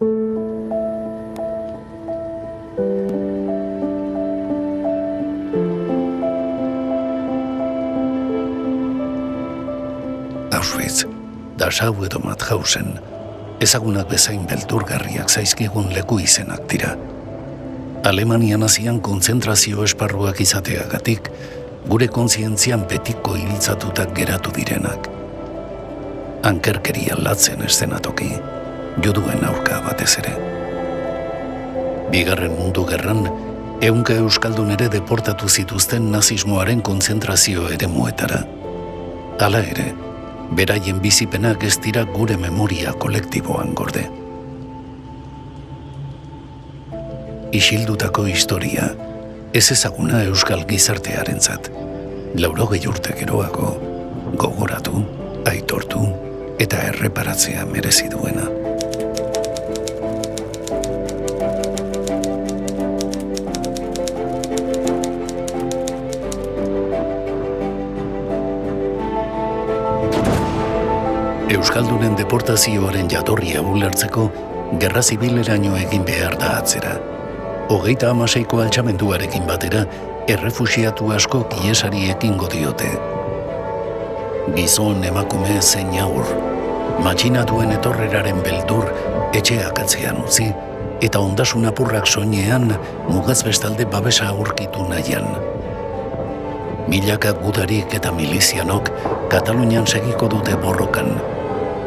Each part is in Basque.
Auschwitz, Dachau edo Mauthausen, ezagunak bezain beldurgarriak zaizkigun leku izenak dira. Alemania nazian kontzentrazio esparruak izateagatik, gure kontzientzian betiko hiltzatutak geratu direnak. Ankerkeria latzen eszenatoki, juduen aurka batez ere. Bigarren Mundu Gerran, ehunka euskaldun ere deportatu zituzten nazismoaren kontzentrazio eremuetara. Hala ere, beraien bizipenak ez dira gure memoria kolektiboan gorde. Isildutako historia, ez ezaguna euskal gizartearentzat, 80 urte geroago, gogoratu, aitortu eta erreparatzea merezi duena. Euskaldunen deportazioaren jatorria ulertzeko, gerra zibileraino egin behar da atzera. 36ko altxamenduarekin batera, errefuxiatu asko iesari ekingo diote. Gizon, emakume, zein aur, matxinatuen etorreraren beldur etxeak atzean utzi, eta ondasun apurrak soinean mugaz bestalde babesa aurkitu nahian. Milaka gudarik eta milizianok Katalunian segiko dute borrokan.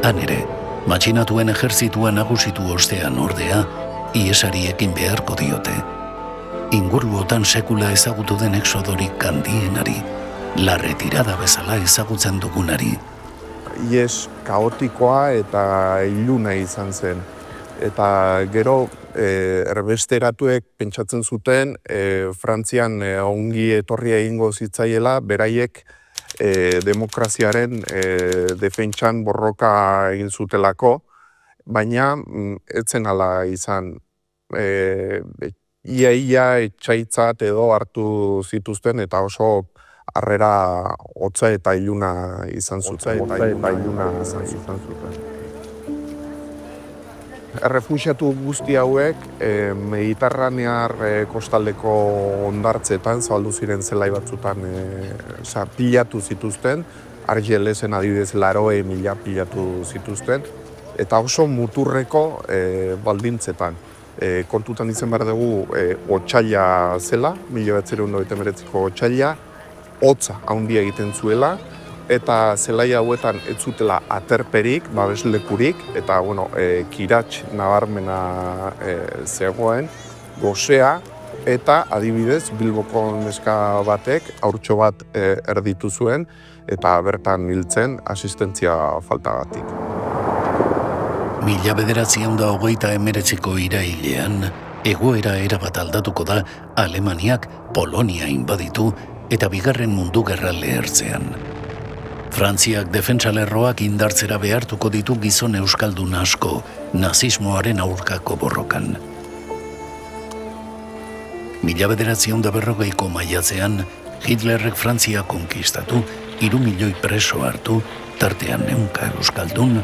Han ere, matxinatuen ejertzitua nagusitu ostean ordea, iesariekin beharko diote. Inguruotan sekula ezagutu den exodorik handienari, la retirada bezala ezagutzen dugunari. Ies kaotikoa eta iluna izan zen. Eta gero, erbesteratuek pentsatzen zuten, Frantzian ongi etorria egingo zitzaiela, beraiek demokraziaren defentsan borroka egin zutelako, baina etzen ala izan. Ia etxaitzat edo hartu zituzten eta oso harrera hotza eta iluna izan zuten. Errefuxiatu guzti hauek Mediterranear kostaldeko hondartzetan, zabaldu ziren zelai batzutan pilatu zituzten, Argelesen adibidez 80.000 pilatu zituzten, eta oso muturreko baldintzetan. Kontutan izan behar dugu otsaila zela, 1999ko otsaila, hotza handia egiten zuela, eta zelai hauetan ez zutela aterperik, babeslekurik, eta kirats nabarmena zegoen, gozea, eta adibidez Bilboko neska batek haurtxo bat erditu zuen, eta bertan hiltzen asistentzia faltagatik. 1939ko irailean, egoera erabat aldatuko da Alemaniak Polonia inbaditu eta Bigarren Mundu Gerra lehertzean. Frantziak defentsalerroak indartzera behartuko ditu gizon euskaldun asko nazismoaren aurkako borrokan. 1940ko maiatzean, Hitlerrek Frantzia konkistatu, 3 milioi preso hartu, tartean 900 euskaldun,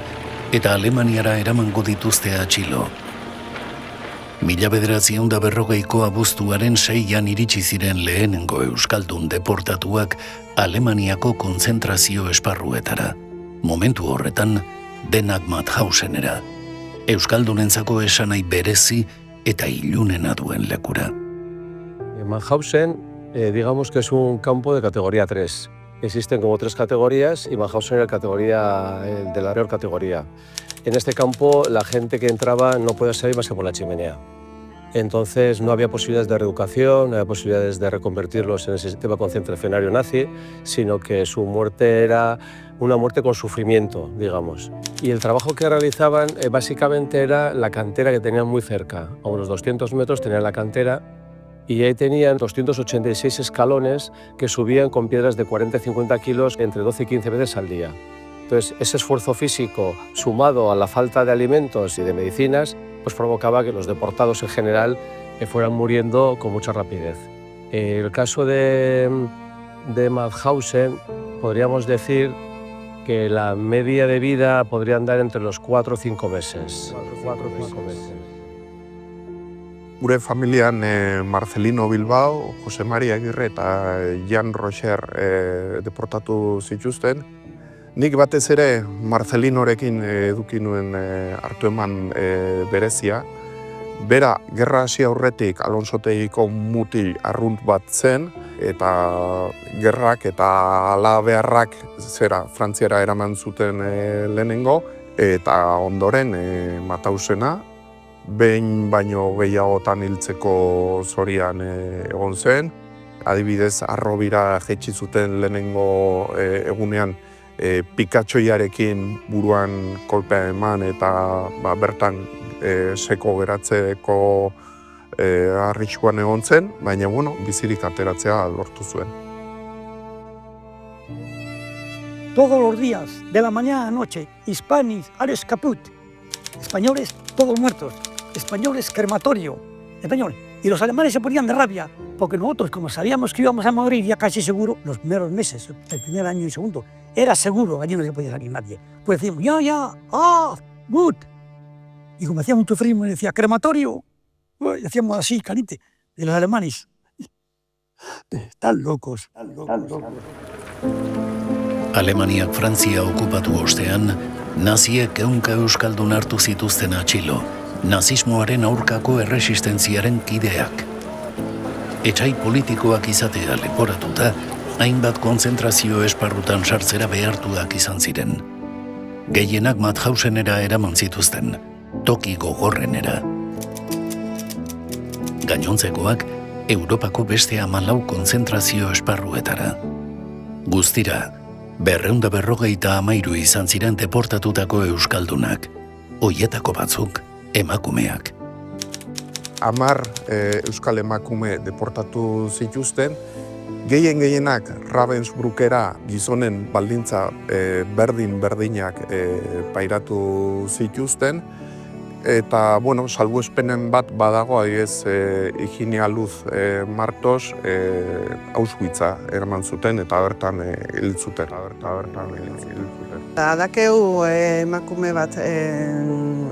eta Alemaniara eramango dituzte atxilo. 1940ko abuztuaren 6an iritsi ziren lehenengo euskaldun deportatuak Alemaniako kontzentrazio esparruetara. Momentu horretan, denak Mauthausenera. Euskaldunentzako esanai berezi eta ilunena duen lekura. Mauthausen, digamos que es un campo de categoría 3. Existen como 3 categorías y Mauthausen era de la peor categoría. En este campo la gente que entraba no podía salir más que por la chimenea. Entonces no había posibilidades de reeducación, no había posibilidades de reconvertirlos en el sistema concentracionario nazi, sino que su muerte era una muerte con sufrimiento, digamos. Y el trabajo que realizaban básicamente era la cantera que tenían muy cerca. A unos 200 metros tenían la cantera y ahí tenían 286 escalones que subían con piedras de 40 y 50 kilos entre 12 y 15 veces al día. Entonces, ese esfuerzo físico, sumado a la falta de alimentos y de medicinas, pues provocaba que los deportados en general fueran muriendo con mucha rapidez. El caso de Mauthausen, podríamos decir que la media de vida podría andar entre los 4 o 5 meses. Gure familian Marcelino Bilbao, Jose Maria Agirre eta Jan Rocher deportatu zituzten. Nik batez ere Marcelinorekin eduki nuen hartu eman berezia. Bera, gerra hasi aurretik Alonsotegiko mutil arrunt bat zen, eta gerrak eta halabeharrak Frantziara eraman zuten lehenengo, eta ondoren Matausena, behin baino gehiagotan hiltzeko zorian egon zen. Adibidez, Harrobira jaitsi zuten lehenengo egunean pikatxoiarekin buruan kolpea eman eta bertan seko geratzeko arriskuan egon zen, baina bizirik ateratzea lortu zuen. Todos los días, de la mañana a la noche, Hispanis, alles caput. Españoles, todos muertos. Españoles, crematorio. Españoles. Y los alemanes se ponían de rabia, porque nosotros, como sabíamos que íbamos a morir ya casi seguro, los primeros meses, el primer año y segundo, era seguro, allí no se podía salir nadie. Pues decíamos, gut. Y como hacía mucho frío, me decía, crematorio. Y hacíamos así, caliente, de los alemanes. Están locos. Alemaniak Frantzia okupatu ostean, naziek ehunka euskaldun hartu zituzten atxilo, nazismoaren aurkako erresistentziaren kideak. Etsai politikoak izatea leporatuta, hainbat kontzentrazio esparrutan sartzera behartuak izan ziren. Gehienak Mauthausenera eraman zituzten, toki gogorrenera. Gainontzekoak, Europako beste 14 kontzentrazio esparruetara. Guztira, 253 izan ziren deportatutako euskaldunak, hoietako batzuk emakumeak. 10 euskal emakume deportatu zituzten, gehienak Ravensbrückera gizonen baldintza berdinak pairatu zituzten, eta, salbuespenen bat badago, adibidez, Higinia Luz Martos Auschwitza eraman zuten eta bertan hil zuten. Dakeu emakume bat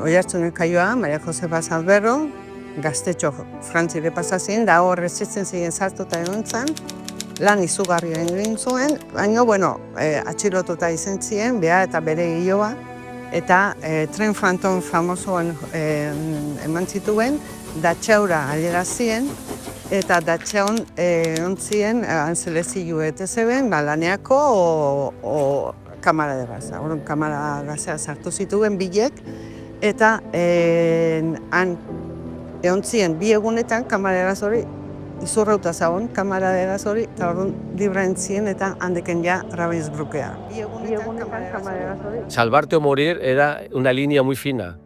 Oiartzunen kaioa, Maria Josefa Salberro, gaztetxo Frantzire pasazien, da hor resistentzien sartuta egon zen, lan izugarria egin zuen, baina, atxilotuta izan ziren, beha eta bere giloa, eta tren Phantom famosoan eman zituen, Datxaura alierazien, eta Datxaun ontzien antzelezilu etezeben, laneako o kamara de gaza. Kamara gazea sartu zituen bilek, eta han ontzien bi egunetan kamara de gaz hori, izurrauta zagon, kamara de gaz hori, eta orduan libraentzien eta handeken ja Ravensbrückea. Salvarte o morir era una línea muy fina.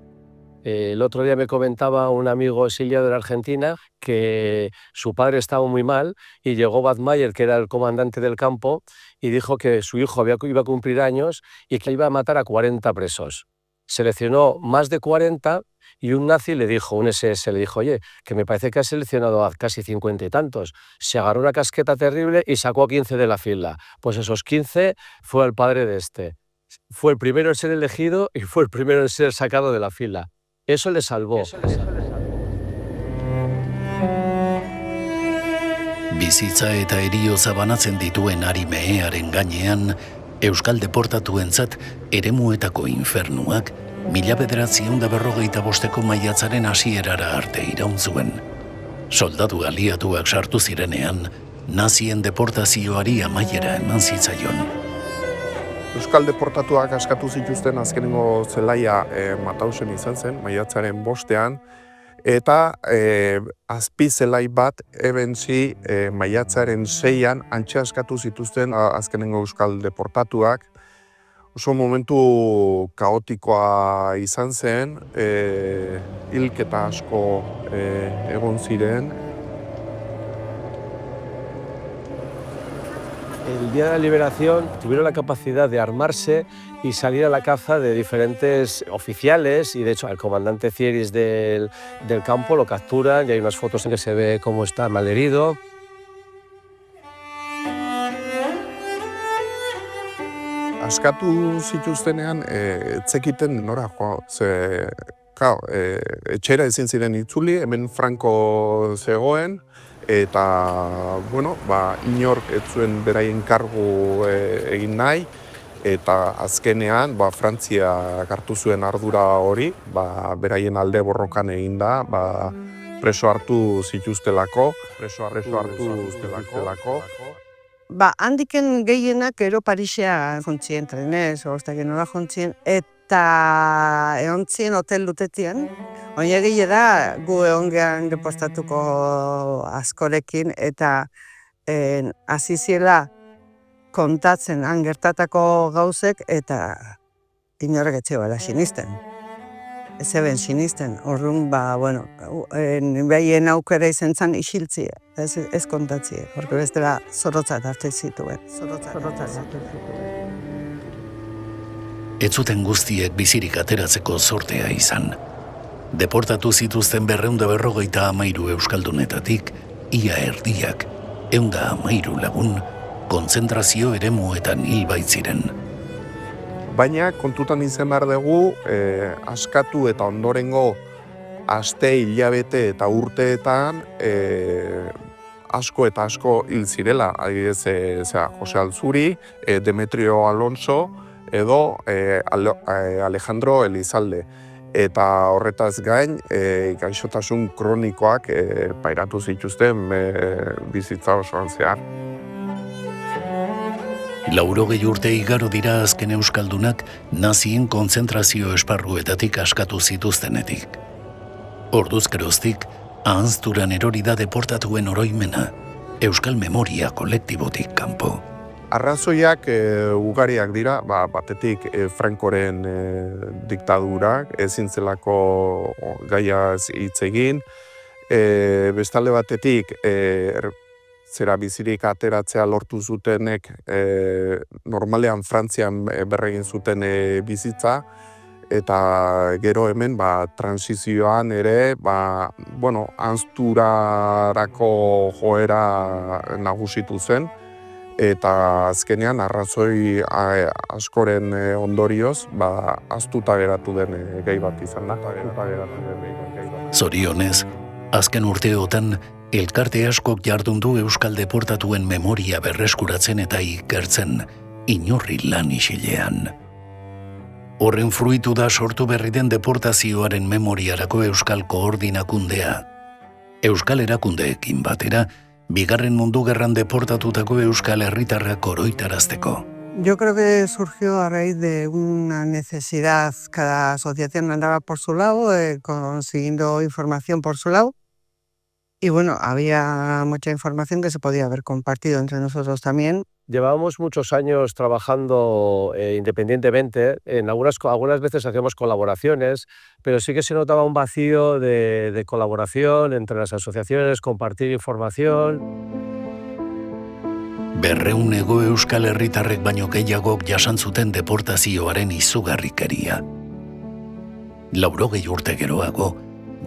El otro día me comentaba un amigo exiliado de la Argentina que su padre estaba muy mal y llegó Bad Mayer, que era el comandante del campo, y dijo que su hijo iba a cumplir años y que iba a matar a 40 presos. Seleccionó más de 40 y un nazi le dijo, un SS, le dijo, oye, que me parece que has seleccionado a casi 50 y tantos. Se agarró una casqueta terrible y sacó a 15 de la fila. Pues esos 15 fue el padre de este. Fue el primero en ser elegido y fue el primero en ser sacado de la fila. Eso le salvó. Bizitza eta heriotza banatzen dituen ari mehearen gainean, euskal deportatuentzat eremuetako infernuak 1945ko maiatzaren hasierara arte iraun zuen. Soldadu aliatuak sartu zirenean, nazien deportazioari amaiera eman zitzaion. Euskal deportatuak askatu zituzten azkenengo zelaia Matausen izan zen, maiatzaren 5ean, eta azpi zelai bat ebentzi maiatzaren 6ean antxe askatu zituzten azkenengo euskal deportatuak. Oso momentu kaotikoa izan zen, hilketa asko egon ziren. El día de la liberación tuvieron la capacidad de armarse y salir a la caza de diferentes oficiales, y de hecho al comandante Thieris del campo lo capturan y hay unas fotos en que se ve cómo está malherido. askatu zituztenean, etzekiten nora jo, ze, etxera ezin ziren itzuli, hemen Franco zegoen, eta, bueno, inork ez zuen beraien kargu egin nahi, eta azkenean, Frantzia hartu zuen ardura hori, beraien alde borrokan egin da, preso hartu zituztelako. Handiken gehienak gero Parisea jontzien trenez, oztak nola jontzien, eta egontzien hotel dutetien. Oina egia da, gu egongean depostatuko askorekin, eta hasi ziela kontatzen han gertatako gauzek, eta inorek etxegoela sinisten. Ez eben sinisten, orduan, behien aukera izan zen isiltzia, ez kontatzia, porque bestela zorotzat arte zituen. Ez zuten guztiek bizirik ateratzeko zortea izan. Deportatu zituzten 253 euskaldunetatik, ia erdiak, 113 lagun, kontzentrazio eremuetan hil baitziren. Baina kontutan izan behar dugu, askatu eta ondorengo aste, hilabete eta urteetan asko eta asko hil zirela. Adibidez, Jose Alzuri, Demetrio Alonso edo Alejandro Elizalde. Eta horretaz gain, gaixotasun kronikoak pairatu zituzten bizitza osoan zehar. 80 urte igaro dira azken euskaldunak nazien kontzentrazio esparruetatik askatu zituztenetik. Orduz geroztik, ahanzturan erori da deportatuen oroimena, euskal memoria kolektibotik kanpo. Arrazoiak ugariak dira, batetik Francoren diktadurak, ezin zelako gaiaz hitz egin, bestalde batetik zera bizirik ateratzea lortu zutenek normalean Frantzian berregin zuten bizitza, eta gero hemen transizioan ere ahanzturarako joera nagusitu zen, eta azkenean arrazoi askoren ondorioz ahaztuta geratu den gai bat izan da. Zorionez, azken urteotan elkarte askok jardun du euskal deportatuen memoria berreskuratzen eta ikertzen, inurri lan isilean. Horren fruitu da sortu berri den deportazioaren memoriarako euskal koordinakundea. Euskal erakundeekin batera, Bigarren Mundu Gerran deportatutako euskal herritarrak oroitarazteko. Yo creo que surgió a raíz de una necesidad. Cada asociación andaba por su lado, consiguiendo información por su lado. Y bueno, había mucha información que se podía haber compartido entre nosotros también. Llevábamos muchos años trabajando independientemente. Algunas veces hacíamos colaboraciones, pero sí que se notaba un vacío de colaboración entre las asociaciones, compartir información. 200 euskal herritarrek baino gehiagok jasan zuten deportazioaren izugarrikeria. 80 urte geroago,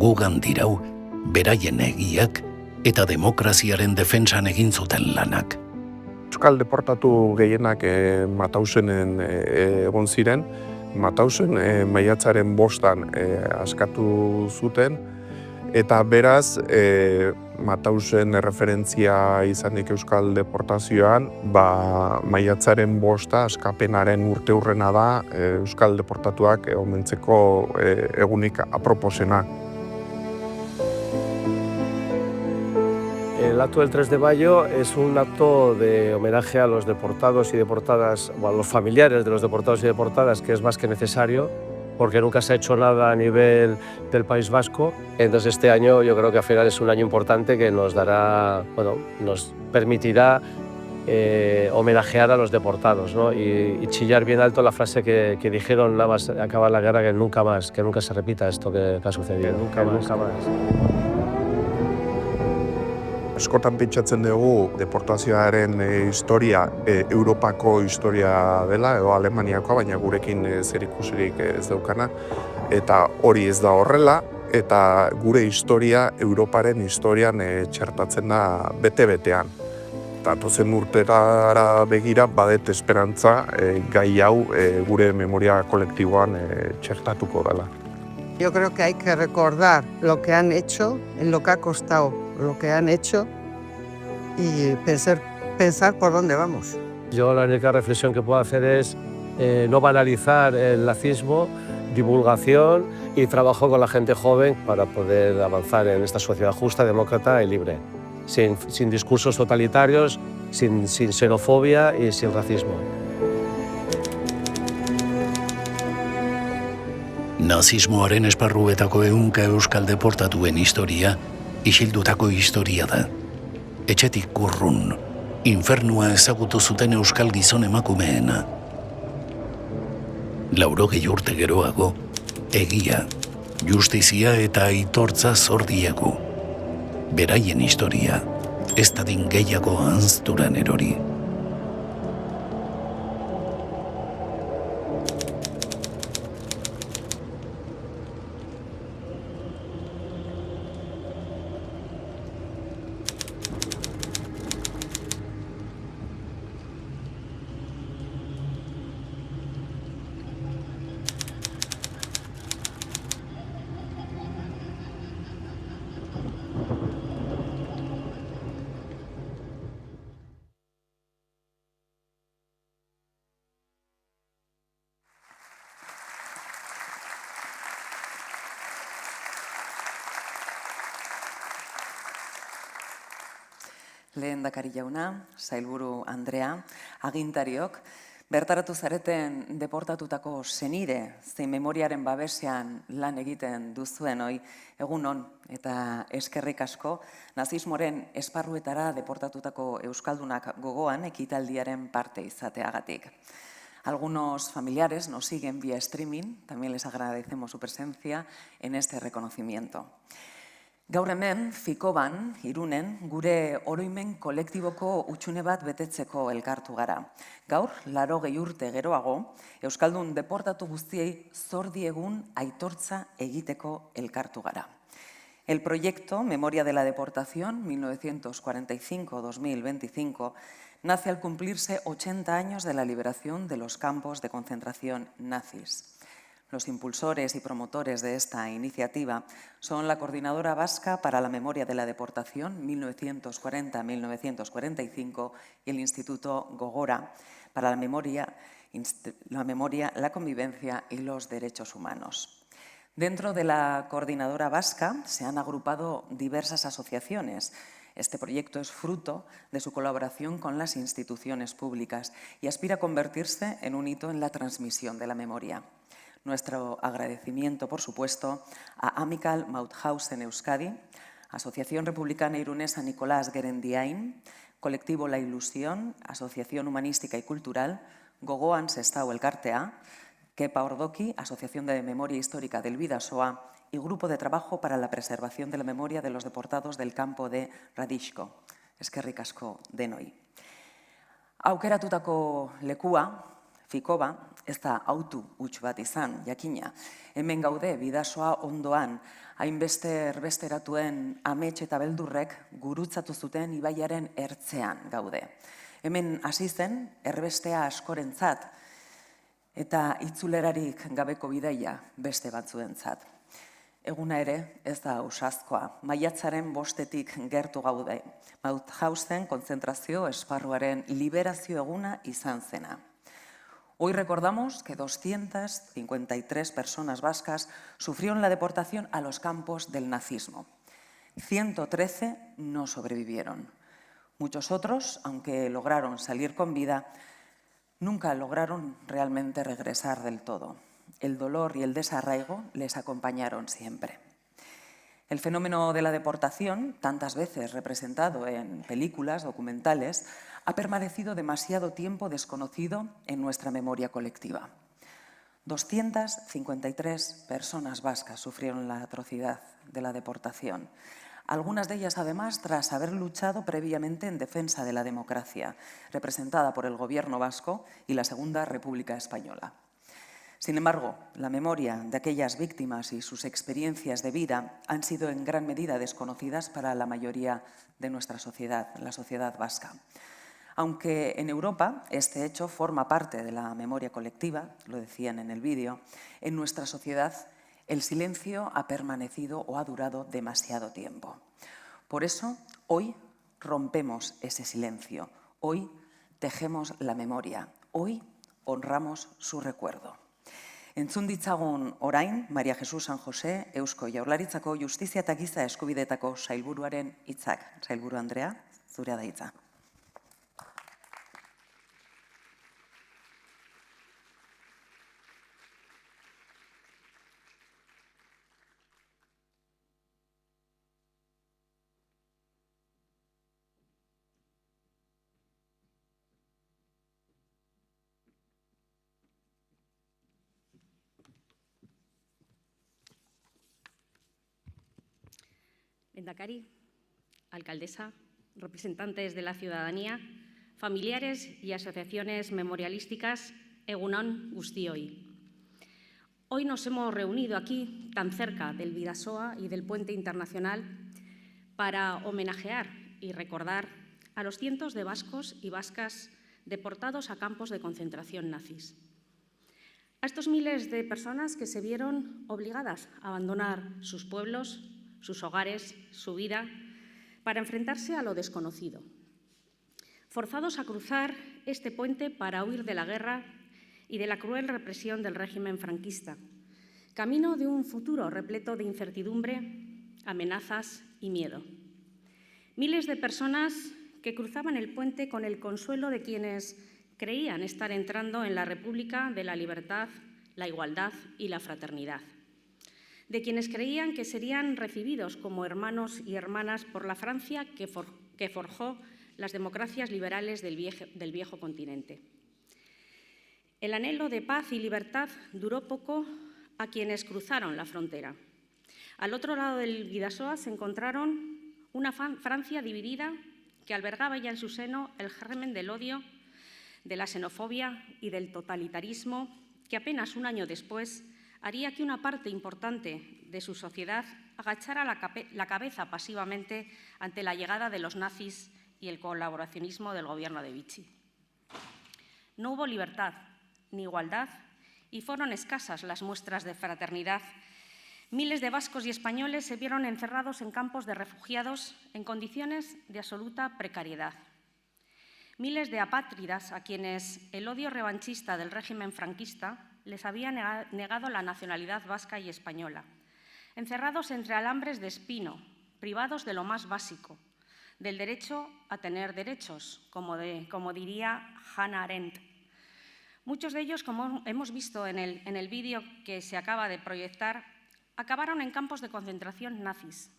gugan dirau, beraien egiak eta demokraziaren defentsan egin zuten lanak. Euskal deportatu gehienak Matausenen egon ziren. Matausen maiatzaren 5 askatu zuten, eta beraz Matausen referentzia izanik euskal deportazioan, maiatzaren 5 askapenaren urteurrena da euskal deportatuak omentzeko egunik aproposena. El acto del 3 de mayo es un acto de homenaje a los deportados y deportadas, o a los familiares de los deportados y deportadas, que es más que necesario, porque nunca se ha hecho nada a nivel del País Vasco. Entonces este año yo creo que al final es un año importante que nos dará, nos permitirá homenajear a los deportados, ¿no? y chillar bien alto la frase que dijeron nada más acabar la guerra, que nunca se repita esto que ha sucedido. Nunca más. Askotan pentsatzen dugu deportazioaren historia Europako historia dela, edo Alemaniakoa, baina gurekin zerikusirik ez daukana, eta hori ez da horrela, eta gure historia Europaren historian txertatzen da bete-betean. datozen urtera begira badet esperantza gai hau gure memoria kolektiboan txertatuko dela. Yo creo que hay que recordar lo que han hecho, en lo que ha costado lo que han hecho y pensar por dónde vamos. Yo la única reflexión que puedo hacer es no banalizar el nazismo, divulgación y trabajo con la gente joven para poder avanzar en esta sociedad justa, demócrata y libre, sin discursos totalitarios, sin xenofobia y sin racismo. Nazismoaren esparruetako ehunka euskal deportatuen historia, isildutako historia da. Etxetik urrun, infernua ezagutu zuten euskal gizon emakumeena. 80 urte geroago, egia, justizia eta aitortza zor diegu. Beraien historia, ez dadin gehiago ahazturan erori. Lehendakari jauna, sailburu Andrea, agintariok, bertaratu zareten deportatutako senide zein memoriaren babesean lan egiten duzuen hoi, egun on eta eskerrik asko, nazismoren esparruetara deportatutako euskaldunak gogoan ekitaldiaren parte izateagatik. Algunos familiares nos siguen vía streaming, también les agradecemos su presencia en este reconocimiento. Gaur hemen, Fikoban, Irunen, gure oroimen kolektiboko utxune bat betetzeko elkartu gara. Gaur, 80 urte geroago, euskaldun deportatu guztiei zor diegun aitortza egiteko elkartu gara. El proyecto Memoria de la Deportación 1945-2025 nace al cumplirse 80 años de la liberación de los campos de concentración nazis. Los impulsores y promotores de esta iniciativa son la Coordinadora Vasca para la Memoria de la Deportación 1940-1945 y el Instituto Gogora para la memoria, la convivencia y los derechos humanos. Dentro de la Coordinadora Vasca se han agrupado diversas asociaciones. Este proyecto es fruto de su colaboración con las instituciones públicas y aspira a convertirse en un hito en la transmisión de la memoria. Nuestro agradecimiento, por supuesto, a Amical Mauthausen Euskadi, Asociación Republicana Irunesa Nicolás Gerendiain, Colectivo La Ilusión, Asociación Humanística y Cultural, Gogoan Sestao Elkartea, Kepa Ordoki, Asociación de Memoria Histórica del Bidasoa y Grupo de Trabajo para la Preservación de la Memoria de los Deportados del Campo de Radixko. Eskerrik asko denoi. Aukeratutako lekua, Fikoba, ez da autu huts bat izan, jakina. Hemen gaude, Bidasoa ondoan, hainbeste erbesteratuen amets eta beldurrek gurutzatu zuten ibaiaren ertzean gaude. Hemen hasi zen, erbestea askorentzat eta itzulerarik gabeko bidaia beste batzuentzat. Eguna ere, ez da ausazkoa, maiatzaren 5etik gertu gaude. Mauthausen kontzentrazio esparruaren liberazio eguna izan zena. Hoy recordamos que 253 personas vascas sufrieron la deportación a los campos del nazismo. 113 no sobrevivieron. Muchos otros, aunque lograron salir con vida, nunca lograron realmente regresar del todo. El dolor y el desarraigo les acompañaron siempre. El fenómeno de la deportación, tantas veces representado en películas, documentales, ha permanecido demasiado tiempo desconocido en nuestra memoria colectiva. 253 personas vascas sufrieron la atrocidad de la deportación. Algunas de ellas, además, tras haber luchado previamente en defensa de la democracia, representada por el Gobierno vasco y la Segunda República Española. Sin embargo, la memoria de aquellas víctimas y sus experiencias de vida han sido en gran medida desconocidas para la mayoría de nuestra sociedad, la sociedad vasca. Aunque en Europa este hecho forma parte de la memoria colectiva, lo decían en el vídeo, en nuestra sociedad el silencio ha permanecido o ha durado demasiado tiempo. Por eso, hoy rompemos ese silencio, hoy tejemos la memoria, hoy honramos su recuerdo. Entzun ditzagun orain, María Jesús San José, Eusko Jaurlaritzako Justizia eta Giza Eskubideetako sailburuaren hitzak. Sailburu Andrea, zurea da hitza. Lehendakari, alcaldesa, representantes de la ciudadanía, familiares y asociaciones memorialísticas, egun on guztioi. Hoy nos hemos reunido aquí, tan cerca del Bidasoa y del Puente Internacional, para homenajear y recordar a los cientos de vascos y vascas deportados a campos de concentración nazis. A estos miles de personas que se vieron obligadas a abandonar sus pueblos, sus hogares, su vida, para enfrentarse a lo desconocido. Forzados a cruzar este puente para huir de la guerra y de la cruel represión del régimen franquista, camino de un futuro repleto de incertidumbre, amenazas y miedo. Miles de personas que cruzaban el puente con el consuelo de quienes creían estar entrando en la República de la Libertad, la Igualdad y la Fraternidad. De quienes creían que serían recibidos como hermanos y hermanas por la Francia que forjó las democracias liberales del viejo continente. El anhelo de paz y libertad duró poco a quienes cruzaron la frontera. Al otro lado del Bidasoa se encontraron una Francia dividida que albergaba ya en su seno el germen del odio, de la xenofobia y del totalitarismo que apenas un año después haría que una parte importante de su sociedad agachara la cabeza pasivamente ante la llegada de los nazis y el colaboracionismo del gobierno de Vichy. No hubo libertad ni igualdad y fueron escasas las muestras de fraternidad. Miles de vascos y españoles se vieron encerrados en campos de refugiados en condiciones de absoluta precariedad. Miles de apátridas a quienes el odio revanchista del régimen franquista les había negado la nacionalidad vasca y española, encerrados entre alambres de espino, privados de lo más básico, del derecho a tener derechos, como diría Hannah Arendt. Muchos de ellos, como hemos visto en el vídeo que se acaba de proyectar, acabaron en campos de concentración nazis.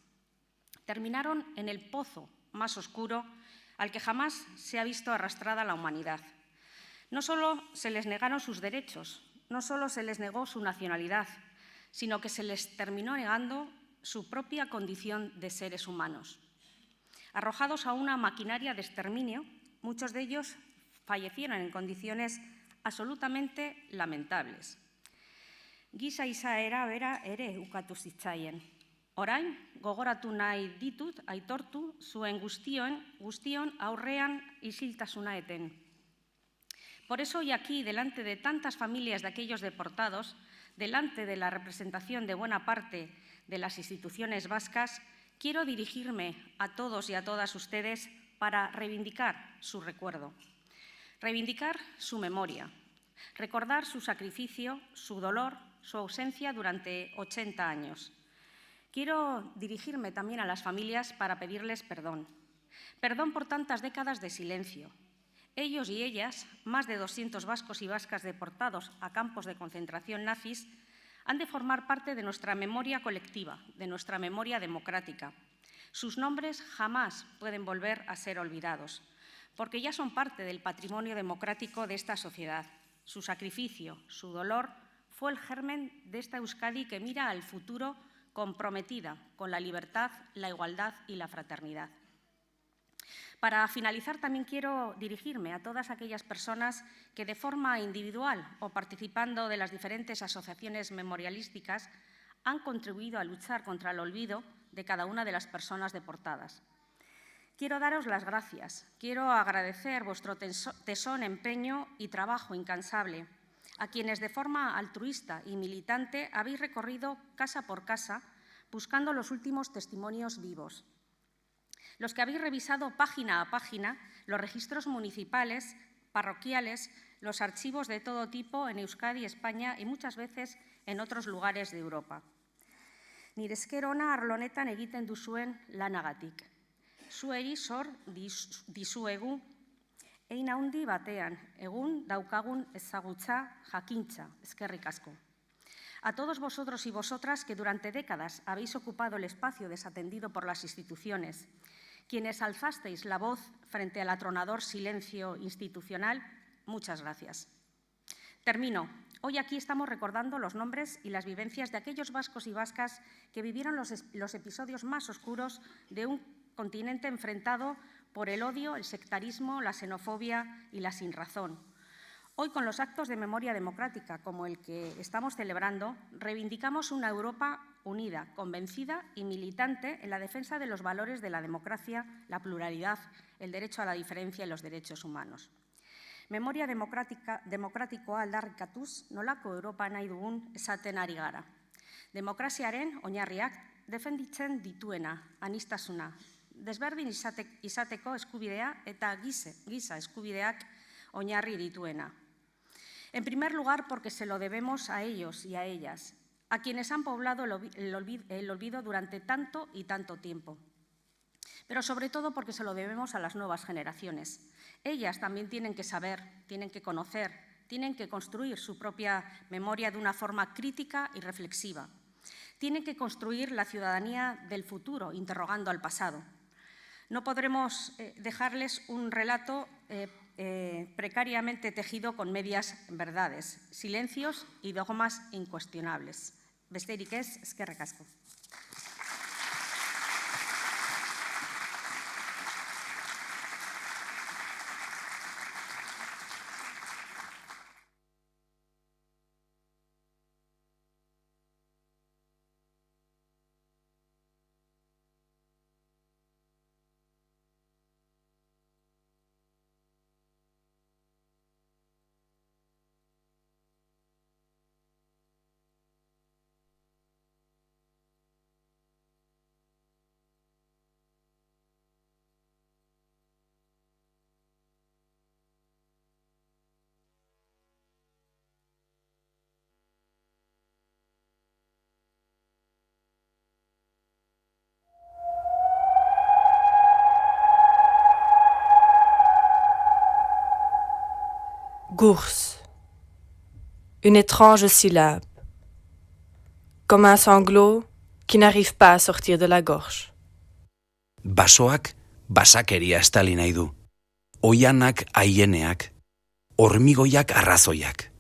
Terminaron en el pozo más oscuro al que jamás se ha visto arrastrada la humanidad. No solo se les negaron sus derechos, no solo se les negó su nacionalidad, sino que se les terminó negando su propia condición de seres humanos. Arrojados a una maquinaria de exterminio, muchos de ellos fallecieron en condiciones absolutamente lamentables. Giza izaera bera ere ukatu zitzaien. Orain, gogoratu nahi ditut, aitortu, zuen guztion aurrean isiltasuna eten. Por eso hoy aquí, delante de tantas familias de aquellos deportados, delante de la representación de buena parte de las instituciones vascas, quiero dirigirme a todos y a todas ustedes para reivindicar su recuerdo, reivindicar su memoria, recordar su sacrificio, su dolor, su ausencia durante 80 años. Quiero dirigirme también a las familias para pedirles perdón. Perdón por tantas décadas de silencio. Ellos y ellas, más de 200 vascos y vascas deportados a campos de concentración nazis, han de formar parte de nuestra memoria colectiva, de nuestra memoria democrática. Sus nombres jamás pueden volver a ser olvidados, porque ya son parte del patrimonio democrático de esta sociedad. Su sacrificio, su dolor, fue el germen de esta Euskadi que mira al futuro comprometida con la libertad, la igualdad y la fraternidad. Para finalizar, también quiero dirigirme a todas aquellas personas que de forma individual o participando de las diferentes asociaciones memorialísticas han contribuido a luchar contra el olvido de cada una de las personas deportadas. Quiero daros las gracias, quiero agradecer vuestro tesón, empeño y trabajo incansable, a quienes de forma altruista y militante habéis recorrido casa por casa buscando los últimos testimonios vivos. Los que habéis revisado página a página los registros municipales, parroquiales, los archivos de todo tipo en Euskadi, España y muchas veces en otros lugares de Europa. Nire esker ona arlo honetan egiten duzuen lanagatik. Zuei zor dizuegu, hein handi batean, egun daukagun ezagutza jakintza, eskerrik asko. A todos vosotros y vosotras que durante décadas habéis ocupado el espacio desatendido por las instituciones, quienes alzasteis la voz frente al atronador silencio institucional, muchas gracias. Termino. Hoy aquí estamos recordando los nombres y las vivencias de aquellos vascos y vascas que vivieron los episodios más oscuros de un continente enfrentado por el odio, el sectarismo, la xenofobia y la sinrazón. Hoy, con los actos de memoria democrática como el que estamos celebrando, reivindicamos una Europa unida, convencida y militante en la defensa de los valores de la democracia, la pluralidad, el derecho a la diferencia y los derechos humanos. Memoria demokratikoa aldarrikatuz, nolako Europa nahi dugun esaten ari gara. Demokraziaren oinarriak defenditzen dituena, aniztasuna, desberdin izateko eskubidea eta giza eskubideak oinarri dituena. En primer lugar, porque se lo debemos a ellos y a ellas, a quienes han poblado el olvido durante tanto y tanto tiempo. Pero sobre todo porque se lo debemos a las nuevas generaciones. Ellas también tienen que saber, tienen que conocer, tienen que construir su propia memoria de una forma crítica y reflexiva. Tienen que construir la ciudadanía del futuro, interrogando al pasado. No podremos dejarles un relato precariamente tejido con medias verdades, silencios y dogmas incuestionables. Besterik ez, eskerrik asko. Gours. Une étrange syllabe. Comme un sanglot qui n'arrive pas à sortir de la gorge. Basoak basakeria estali nahi du. Oianak haieneak. Hormigoiak arrazoiak.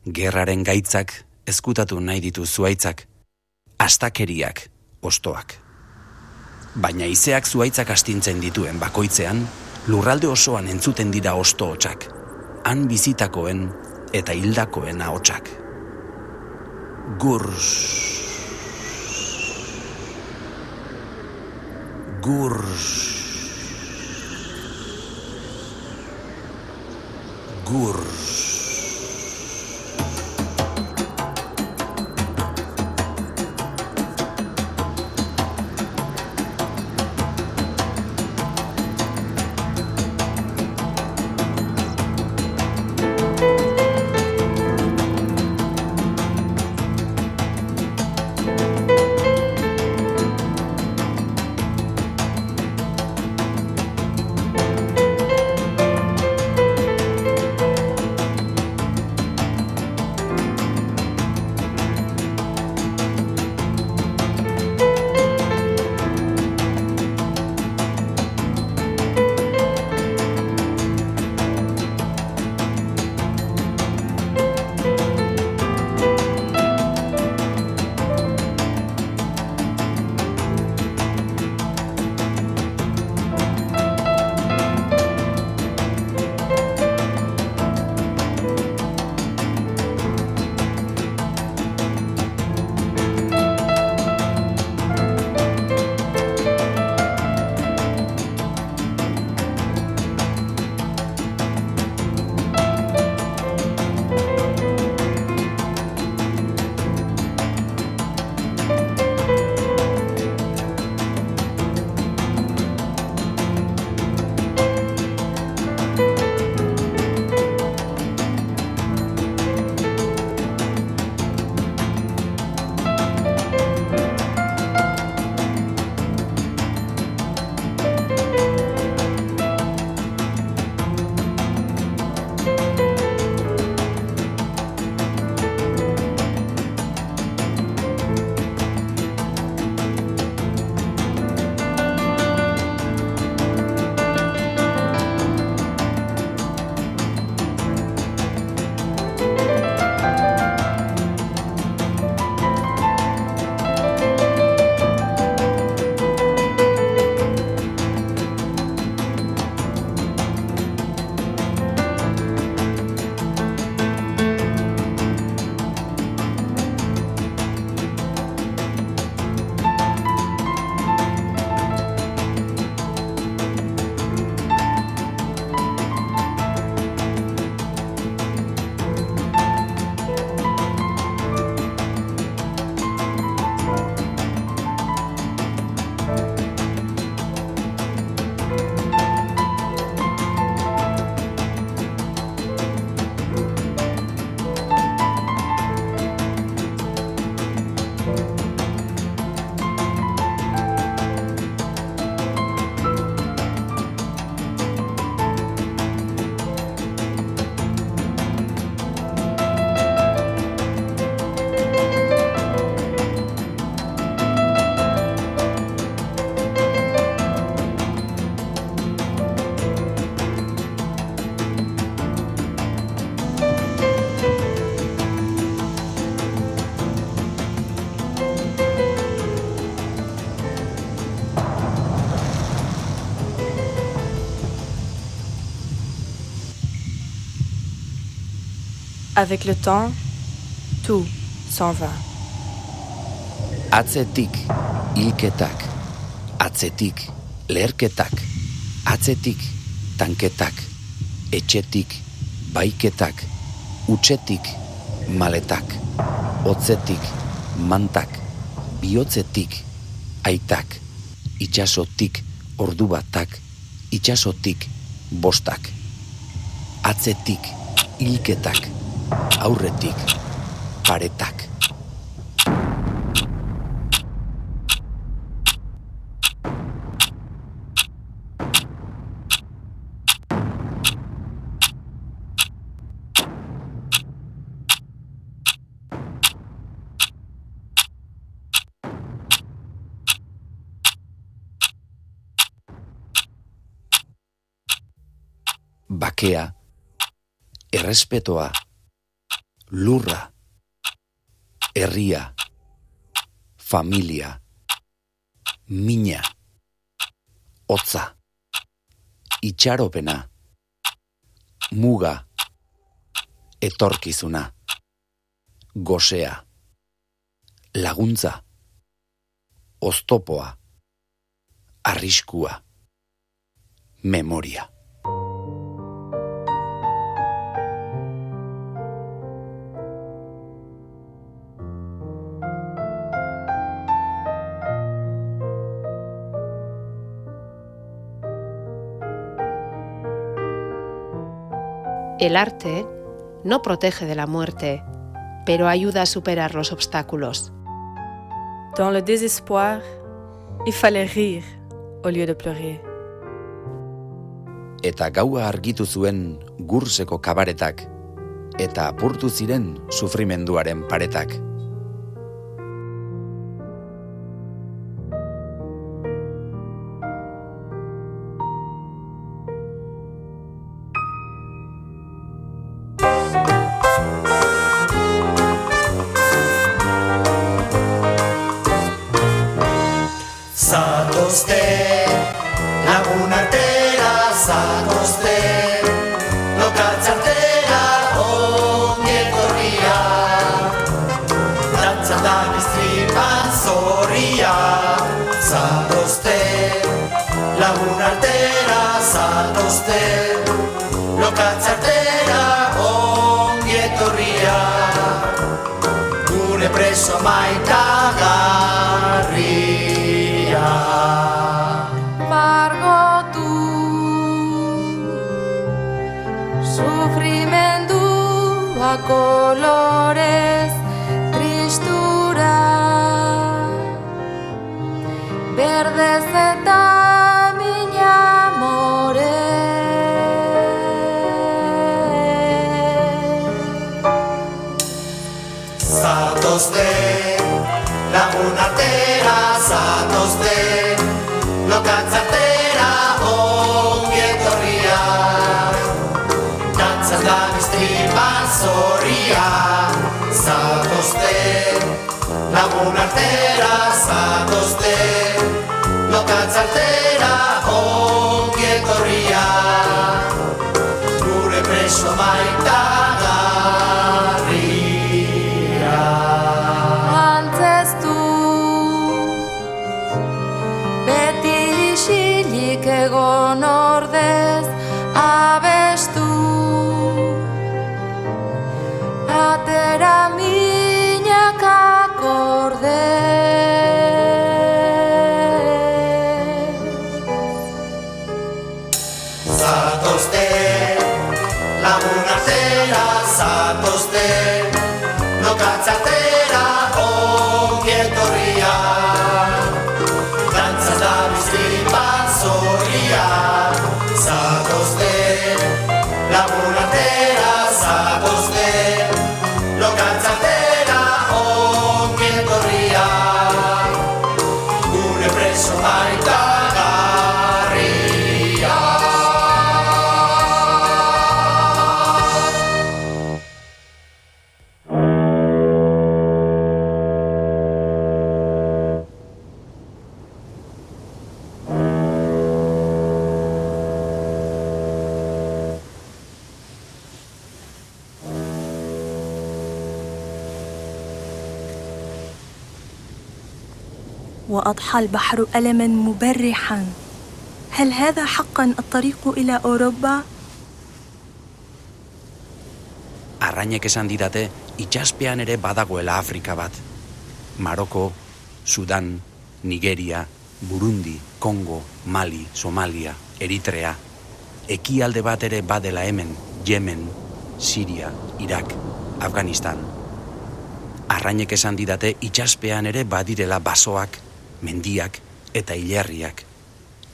Gerraren gaitzak ezkutatu nahi ditu zuaitzak. Astakeriak ostoak. Baina izeak zuaitzak astintzen dituen bakoitzean, lurralde osoan entzuten dira osto hotsak. Han bizitakoen eta hildakoen ahotsak. Gurs. Gurs. Gurs. Avec le temps, tout s'en va. Atzetik, hilketak. Atzetik, leherketak. Atzetik, tanketak. Etxetik, baiketak. Utxetik, maletak. Hotzetik, mantak. Bihotzetik, aitak. Itxasotik, ordu batak. Itxasotik, bostak. Atzetik, hilketak. Aurretik, paretak. Bakea, errespetoa, lurra, herria, familia, mina, hotza, itxaropena, muga, etorkizuna, gosea, laguntza, oztopoa, arriskua, memoria. El arte no protege de la muerte, pero ayuda a superar los obstáculos. Dans le désespoir, il fallait rire au lieu de pleurer. Eta gaua argitu zuen Gurseko kabaretak, eta apurtu ziren sufrimenduaren paretak. Zatozte, lagun artera, zatozte, lokatzartera, ongi etorria. Dantzatan istripan zorria, zatozte, lagun artera, zatozte, lokatzartera, ongi etorria. Gure preso maitagarri. Margotu sufrimendua kolorez tristura berdez eta mina more. Zatozte, lagun artera, zatozte, lokatzartera, ongi etorria. Dantzatan istripan zorria, zatozte, lagun artera, zatozte, lokatzartera, ongi etorria. Gure preso maitagarria. Antzestu beti isilik egon ordez abestu. Atera minak akorde. Zatozte, lagun artera, zatozte, lokatzartera, ongi etorria. Dantzatan istripan zorria, zatozte, lagun artera, zatozte, lokatzartera, ongi etorria. Gure preso maitagarria. وأضحى البحر ألماً مبرحاً. هل هذا حقاً الطريق إلى أوروبا؟ Arrainek esan didate, itsaspean ere badagoela Afrika bat. Maroko, Sudan, Nigeria, Burundi, Kongo, Mali, Somalia, Eritrea. Ekialde bat ere badela hemen, Yemen, Siria, Irak, Afganistan. Arrainek esan didate, itsaspean ere badirela basoak, mendiak eta hilerriak.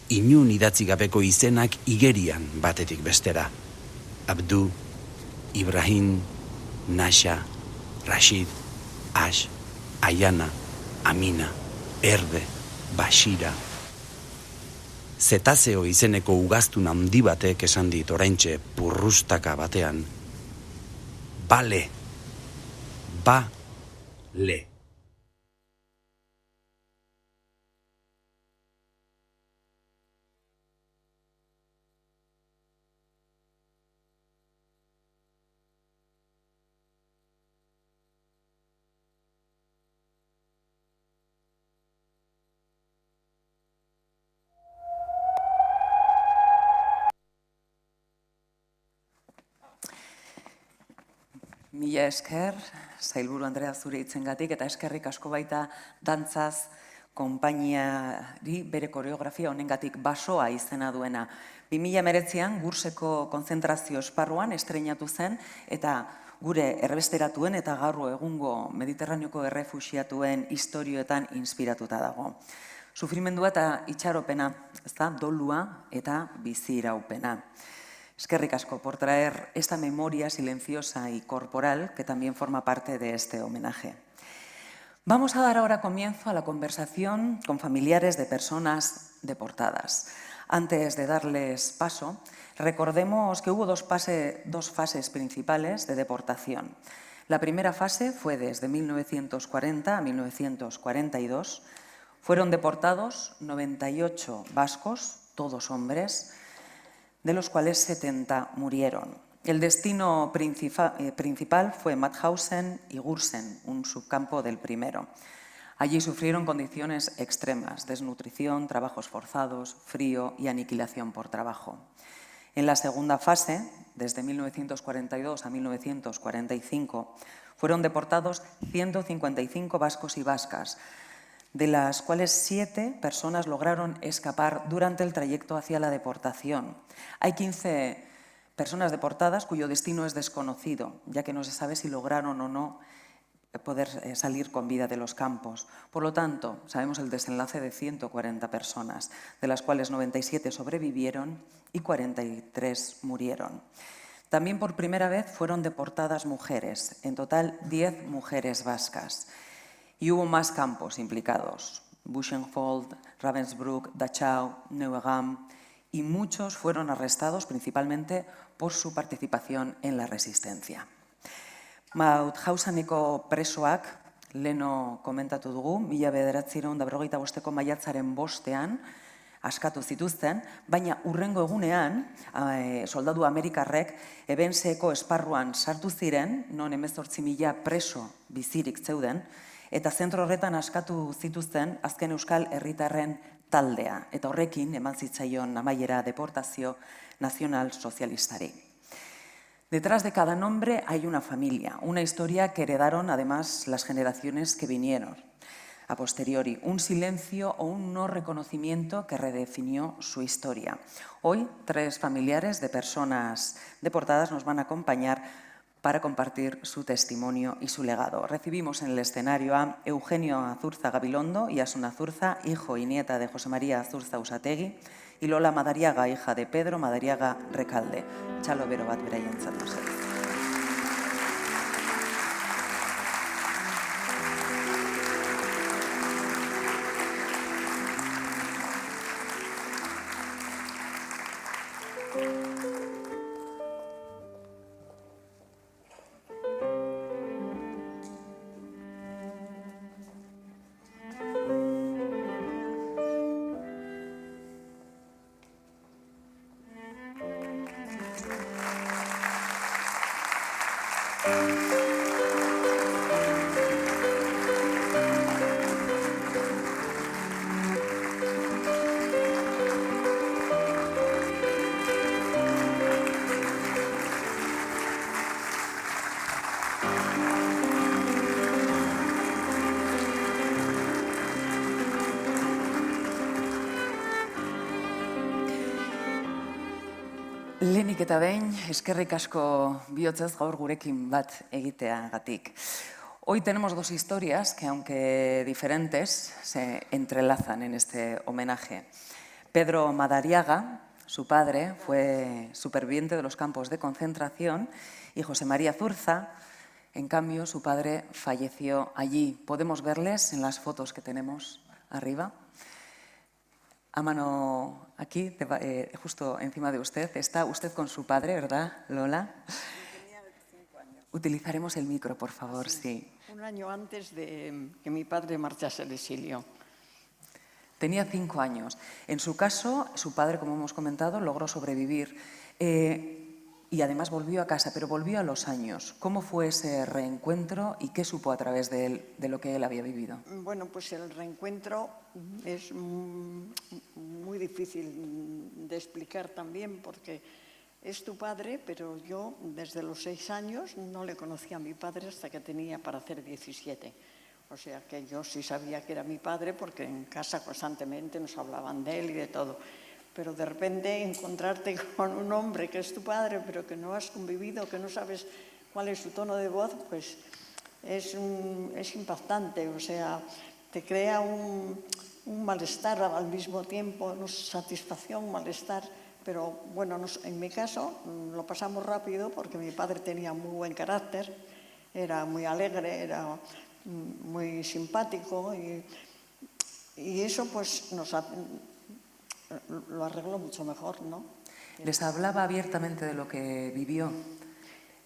Inun idatzi gabeko izenak igerian batetik bestera. Abdu, Ibrahim, Nasha, Rashid, Ash, Ayana, Amina, Erde, Bashira. Zetazeo izeneko ugaztun handi batek esan dit oraintxe purrustaka batean. Bale. Ba-le. Mila esker, Sailburu Andrea zure hitzengatik eta eskerrik asko baita dantzaz konpainiari bere koreografia honengatik basoa izena duena. 2019an Gurseko konzentrazio esparruan estreinatu zen eta gure erbesteratuen eta gaur egungo Mediterraneoko errefuxiatuen istorioetan inspiratuta dago. Sufrimendua eta itxaropena, ezta, dolua eta biziraupena. Eskerrik asko por traer esta memoria silenciosa y corporal que también forma parte de este homenaje. Vamos a dar ahora comienzo a la conversación con familiares de personas deportadas. Antes de darles paso, recordemos que hubo dos fases principales de deportación. La primera fase fue desde 1940 a 1942. Fueron deportados 98 vascos, todos hombres, de los cuales 70 murieron. El destino principal fue Mauthausen y Gürzen, un subcampo del primero. Allí sufrieron condiciones extremas, desnutrición, trabajos forzados, frío y aniquilación por trabajo. En la segunda fase, desde 1942 a 1945, fueron deportados 155 vascos y vascas, de las cuales 7 personas lograron escapar durante el trayecto hacia la deportación. Hay 15 personas deportadas cuyo destino es desconocido, ya que no se sabe si lograron o no poder salir con vida de los campos. Por lo tanto, sabemos el desenlace de 140 personas, de las cuales 97 sobrevivieron y 43 murieron. También por primera vez fueron deportadas mujeres, en total 10 mujeres vascas. Y hubo más campos implicados, Buchenwald, Ravensbrück, Dachau, Neuengamme, y muchos fueron arrestados principalmente por su participación en la resistencia. Mauthauseneko presoak, leno komentatu dugu, 1945ko maiatzaren 5ean askatu zituzten, baina hurrengo egunean soldadu amerikarrek Ebenseko esparruan sartu ziren, non 18.000 preso bizirik zeuden, eta zentro horretan askatu zituzten azken euskal herritarren taldea, eta horrekin eman zitzaion amaiera deportazio nazional sozialistari. Detrás de cada nombre hay una familia, una historia que heredaron además las generaciones que vinieron a posteriori, un silencio o un no reconocimiento que redefinió su historia. Hoy, 3 familiares de personas deportadas nos van a acompañar para compartir su testimonio y su legado. Recibimos en el escenario a Eugenio Azurza Gabilondo y Asun Azurza, hijo y nieta de José María Azurza Usategui, y Lola Madariaga, hija de Pedro Madariaga Recalde. Txalo bero bat beraientzat mesedez. Lehenik eta behin, eskerrik asko bihotzez gaur gurekin bat egiteagatik. Hoy tenemos dos historias que, aunque diferentes, se entrelazan en este homenaje. Pedro Madariaga, su padre, fue superviviente de los campos de concentración y José María Zurza, en cambio, su padre falleció allí. Podemos verles en las fotos que tenemos arriba. A mano aquí, justo encima de usted, está usted con su padre, ¿verdad, Lola? Tenía 5 años. Utilizaremos el micro, por favor, sí. Un año antes de que mi padre marchase al exilio. Tenía 5 años. En su caso, su padre, como hemos comentado, logró sobrevivir y además volvió a casa, pero volvió a los años. ¿Cómo fue ese reencuentro y qué supo a través de él, de lo que él había vivido? Bueno, pues el reencuentro es muy difícil de explicar también porque es tu padre, pero yo desde los 6 años no le conocía a mi padre hasta que tenía para hacer 17. O sea que yo sí sabía que era mi padre porque en casa constantemente nos hablaban de él y de todo. Pero de repente encontrarte con un hombre que es tu padre, pero que no has convivido, que no sabes cuál es su tono de voz, pues es impactante. O sea, te crea un malestar al mismo tiempo, no satisfacción, malestar. Pero bueno, en mi caso lo pasamos rápido porque mi padre tenía muy buen carácter, era muy alegre, era muy simpático y eso pues lo arregló mucho mejor, ¿no? ¿Les hablaba abiertamente de lo que vivió?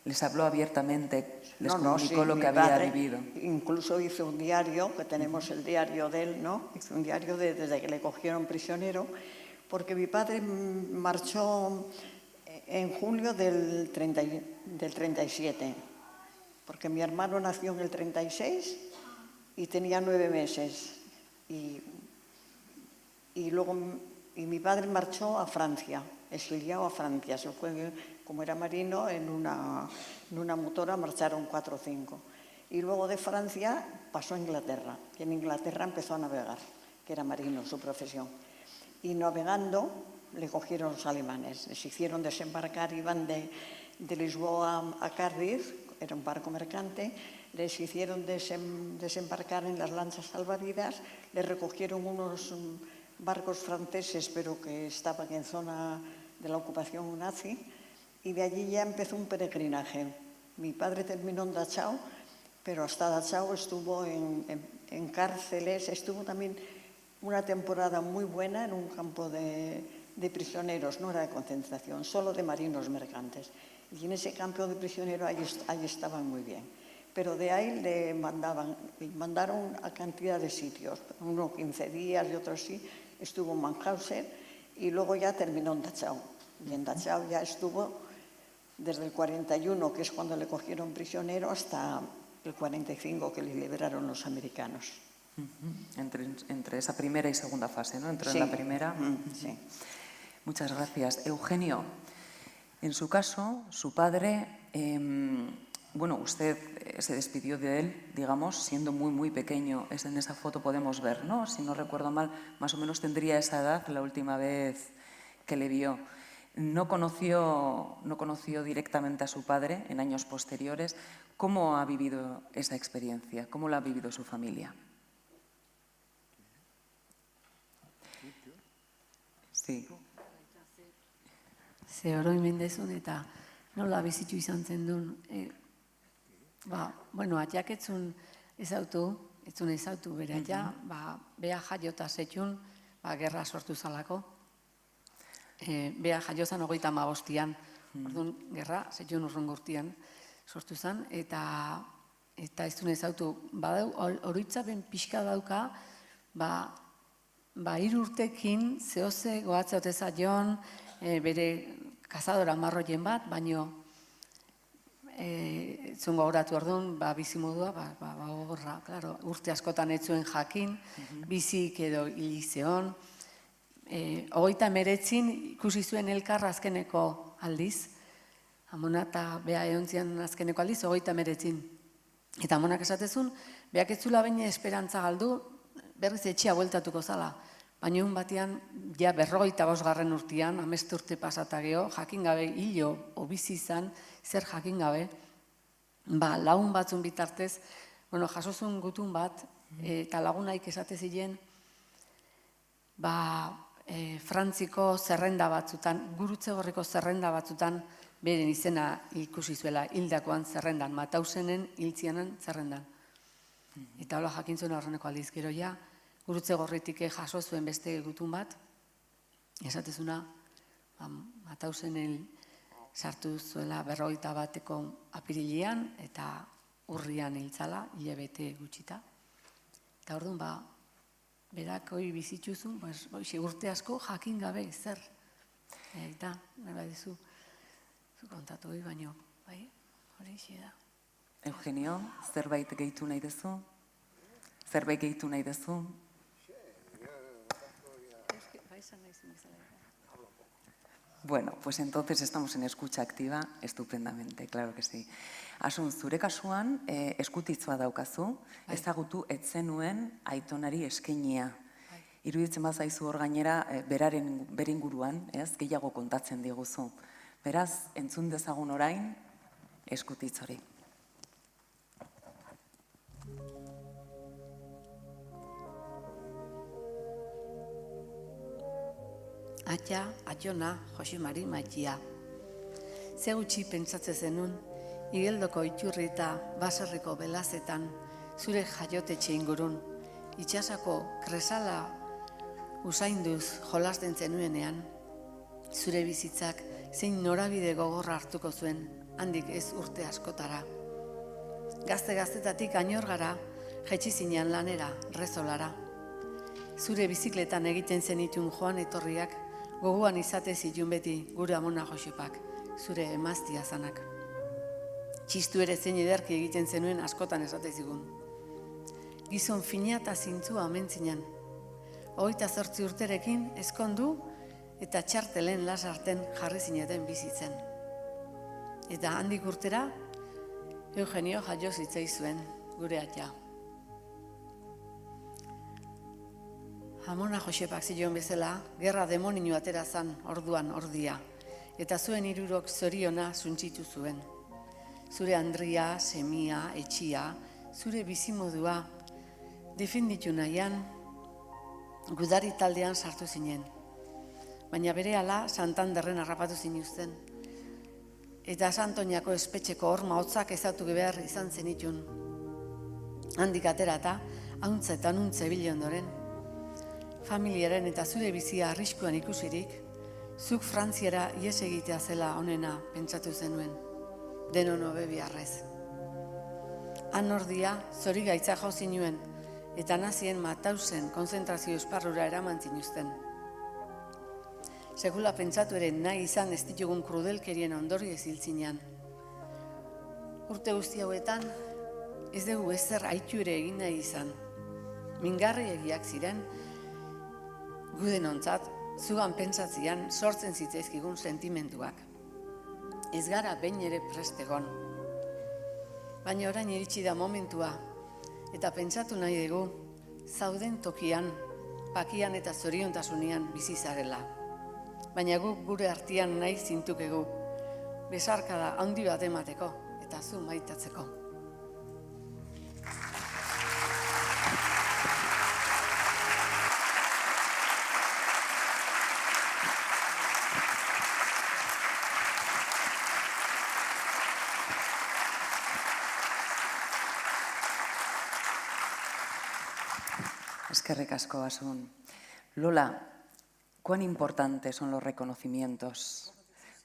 ¿Les habló abiertamente? ¿Les comunicó lo que había vivido? Incluso hizo un diario, que tenemos el diario de él, ¿no? Hizo un diario desde que le cogieron prisionero, porque mi padre marchó en julio del 37, porque mi hermano nació en el 36 y tenía 9 meses. Y luego mi padre marchó a Francia, exiliado a Francia. Se fue, como era marino, en una motora marcharon 4 o 5. Y luego de Francia pasó a Inglaterra, y en Inglaterra empezó a navegar, que era marino, su profesión. Y navegando le cogieron los alemanes, les hicieron desembarcar, iban de Lisboa a Cardiff, era un barco mercante, les hicieron desembarcar en las lanchas salvavidas, les recogieron unos barcos franceses, pero que estaban en zona de la ocupación nazi, y de allí ya empezó un peregrinaje. Mi padre terminó en Dachau, pero hasta Dachau estuvo en cárceles, estuvo también una temporada muy buena en un campo de prisioneros, no era de concentración, solo de marinos mercantes. Y en ese campo de prisioneros ahí estaban muy bien. Pero de ahí le mandaron a cantidad de sitios, unos 15 días y otros sí, estuvo en Mauthausen y luego ya terminó en Dachau. Y en Dachau ya estuvo desde el 41, que es cuando le cogieron prisionero, hasta el 45, que le liberaron los americanos. Entre esa primera y segunda fase, ¿no? Entró Sí. en la primera. Sí. Muchas gracias. Eugenio, en su caso, su padre, bueno, usted se despidió de él, digamos, siendo muy, muy pequeño. En esa foto podemos ver, ¿no? Si no recuerdo mal, más o menos tendría esa edad la última vez que le vio. No conoció directamente a su padre en años posteriores. ¿Cómo ha vivido esa experiencia? ¿Cómo la ha vivido su familia? Sí. Ze oroimen dezun eta nola bizitu izan zen duen. Bueno, atiak etzun ezautu bere atia, beha jaiota zetxun, gerra sortu zalako. Beha jaiozan 35an, orduan gerra zetxun urrungurtian sortu zen, eta ez duen ezautu. Badau, oroitzapen pixka dauka, 3 urtekin zehoze goatza oteza jon, bere kazadora marroien bat, baino zungo horatu orduan, bizimodua, horra, urte askotan ez zuen jakin, bizik edo hilizeon. 39 ikusi zuen elkarra azkeneko aldiz, Amona eta beha eontzian azkeneko aldiz, 39. Eta Amonak esatezun, beak ez zula baina esperantza galdu, berriz etxea bueltatuko zala. Baina egun batean, ja 55. urtean, 15 urte pasata geho, jakin gabe hilo o bizi izan, zer jakin gabe, lagun batzun bitartez, jasozun gutun bat, eta lagunaik esate ziren, Frantziko zerrenda batzutan, Gurutze Gorriko zerrenda batzutan, beren izena ikusi zuela, hildakoan zerrendan, Matausenen hiltzianen zerrendan. Eta hola jakin zuen horreneko aldiz gero ja, Gurutze Gorritik jaso zuen beste gutun bat, esatezuna, Matausenen sartu zuela 51. apirilean eta urrian hiltzala, hilabete gutxita. Eta orduan, berak hori bizitzuzun, urte asko jakin gabe, zer. Eta, nahi dizu, zu kontatu hori baino, hori isi da. Eugenio, zerbait gehitu nahi duzu? Zerbait gehitu nahi duzu? Bueno, pues entonces estamos en escucha activa, estupendamente, claro que sí. Asun, zure kasuan, eskutitzoa daukazu, ezagutu etzenuen aitonari eskainia. Iruditzen bazaizu hor gainera, bere inguruan, gehiago kontatzen diguzu. Beraz, entzun dezagun orain, eskutitz hori. Atxa, Atxona, Jose Mari Matxia. Ze gutxi pentsatze zenun, Igeldoko iturri eta baserriko belazetan, zure jaiotetxe ingurun, itxasako kresala usainduz jolasten zenuenean, zure bizitzak zein norabide gogorra hartuko zuen, handik ez urte askotara. Gazte-gaztetatik ainor gara, jaitsi zinean lanera, rezolara. Zure bizikletan egiten zenitun joan etorriak, goguan izate zitun beti gure amona Josepak, zure emaztia zanak. Txistu ere zein ederki egiten zenuen askotan esate zigun. Gizon fina eta zintzua omen zinen. 28 urterekin ezkondu eta txartelen lasarten jarri zineten bizitzen. Eta handik urtera, Eugenio jaio zitzaizuen gure atxa. Amona Josepak zion bezala, gerra demoninu atera zan orduan ordia, eta zuen hirurok zoriona zuntzitu zuen. Zure Andria, semia, etxia, zure bizimodua, defenditu nahian, gudari taldean sartu zinen. Baina berehala Santanderren harrapatu zinuzten. Eta Santoñako espetxeko horma hotzak ezautu behar izan zenitun. Handik atera eta hauntza eta nuntze bile ondoren. Familiaren eta zure bizia arriskuan ikusirik, zuk Frantziara ies egitea zela onena pentsatu zenuen, denon hobe biharrez. Han ordia zori gaitza jo zinuen eta nazien Matausen konzentrazio esparrura eraman zinuzten. Sekula pentsatu ere nahi izan ez ditugun krudelkerien ondori ezil zinean. Urte guzti hauetan, ez dugu ezer aitu ere egin nahi izan. Mingarri egiak ziren, guden ontzat, zugan pentsatzian sortzen zitzaizkigun sentimenduak. Ez gara behin ere prestegon. Baina orain iritsi da momentua, eta pentsatu nahi dugu, zauden tokian, pakian eta zoriontasunean bizi zarela. Baina guk gure artean nahi zintukegu, besarkada handi bat emateko eta zu maitatzeko. Eskerrik asko, Asun. Lola, ¿cuán importantes son los reconocimientos?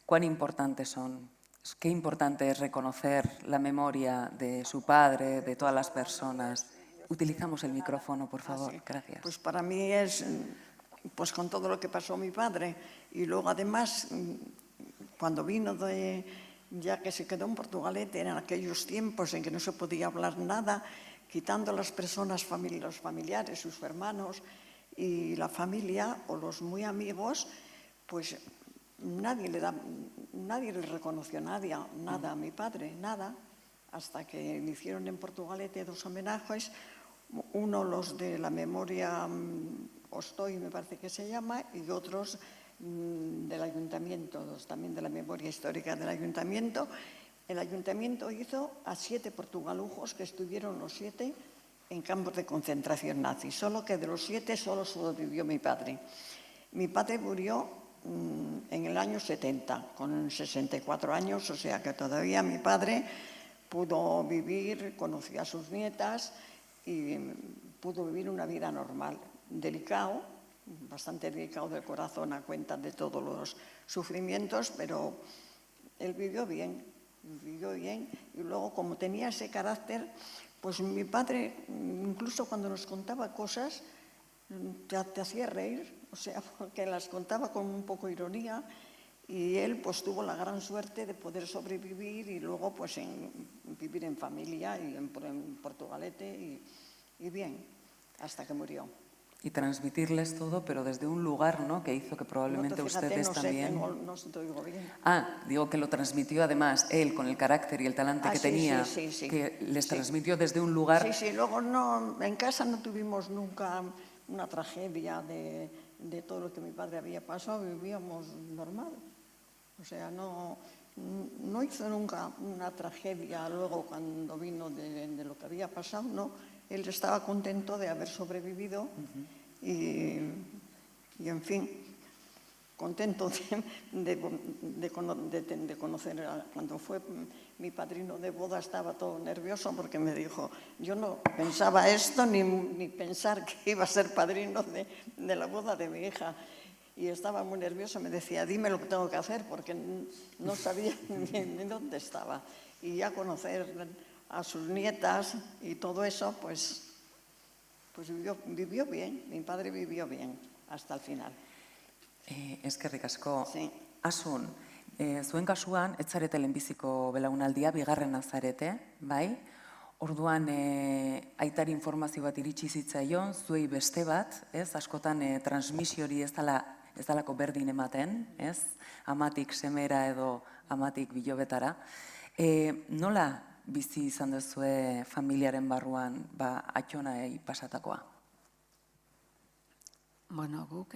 ¿Cuán importantes son? Qué importante es reconocer la memoria de su padre, de todas las personas. Utilizamos el micrófono, por favor. Gracias. Pues para mí es, pues con todo lo que pasó mi padre. Y luego además, cuando vino ya que se quedó en Portugalete, en aquellos tiempos en que no se podía hablar nada, quitando las personas, los familiares, sus hermanos y la familia o los muy amigos, pues nadie le reconoció nada a mi padre, nada, hasta que le hicieron en Portugalete 2 homenajes, uno los de la memoria Ostoy me parece que se llama, y otros del ayuntamiento, también de la memoria histórica del ayuntamiento. El ayuntamiento hizo a 7 portugalujos que estuvieron los 7 en campos de concentración nazi, solo que de los 7 solo sobrevivió mi padre. Mi padre murió en el año 70, con 64 años, o sea que todavía mi padre pudo vivir, conoció a sus nietas y pudo vivir una vida normal. Delicado, bastante delicado del corazón a cuenta de todos los sufrimientos, pero él vivió bien, y luego como tenía ese carácter, pues mi padre, incluso cuando nos contaba cosas, te hacía reír, o sea, porque las contaba con un poco de ironía, y él pues tuvo la gran suerte de poder sobrevivir y luego pues vivir en familia y en Portugalete y bien, hasta que murió. Y transmitirles todo, pero desde un lugar, ¿no?, que hizo que probablemente no, fíjate, ustedes no sé, también... no te oigo bien. Digo que lo transmitió además él con el carácter y el talante que tenía, sí. que les transmitió desde un lugar... Sí, luego en casa no tuvimos nunca una tragedia de todo lo que mi padre había pasado, vivíamos normal. O sea, no hizo nunca una tragedia luego cuando vino de lo que había pasado, no. Él estaba contento de haber sobrevivido y en fin, contento de conocer. Cuando fue mi padrino de boda estaba todo nervioso porque me dijo, yo no pensaba esto ni pensar que iba a ser padrino de la boda de mi hija. Y estaba muy nervioso, me decía, dime lo que tengo que hacer, porque no sabía ni dónde estaba. Y ya conocer a sus nietas y todo eso, pues vivió bien, mi padre vivió bien hasta el final. Eskerrik asko. Asun, zuen kasuan, ez zarete lehenbiziko belaunaldia, bigarrena zarete, bai? Orduan, aitari informazio bat iritsi zitzaion, zuei beste bat, ez? Askotan transmisio hori ez dalako berdin ematen, ez? Amatik semera edo amatik bilobetara. Nola bizi izan duzue familiaren barruan atxonai pasatakoa? Bueno, guk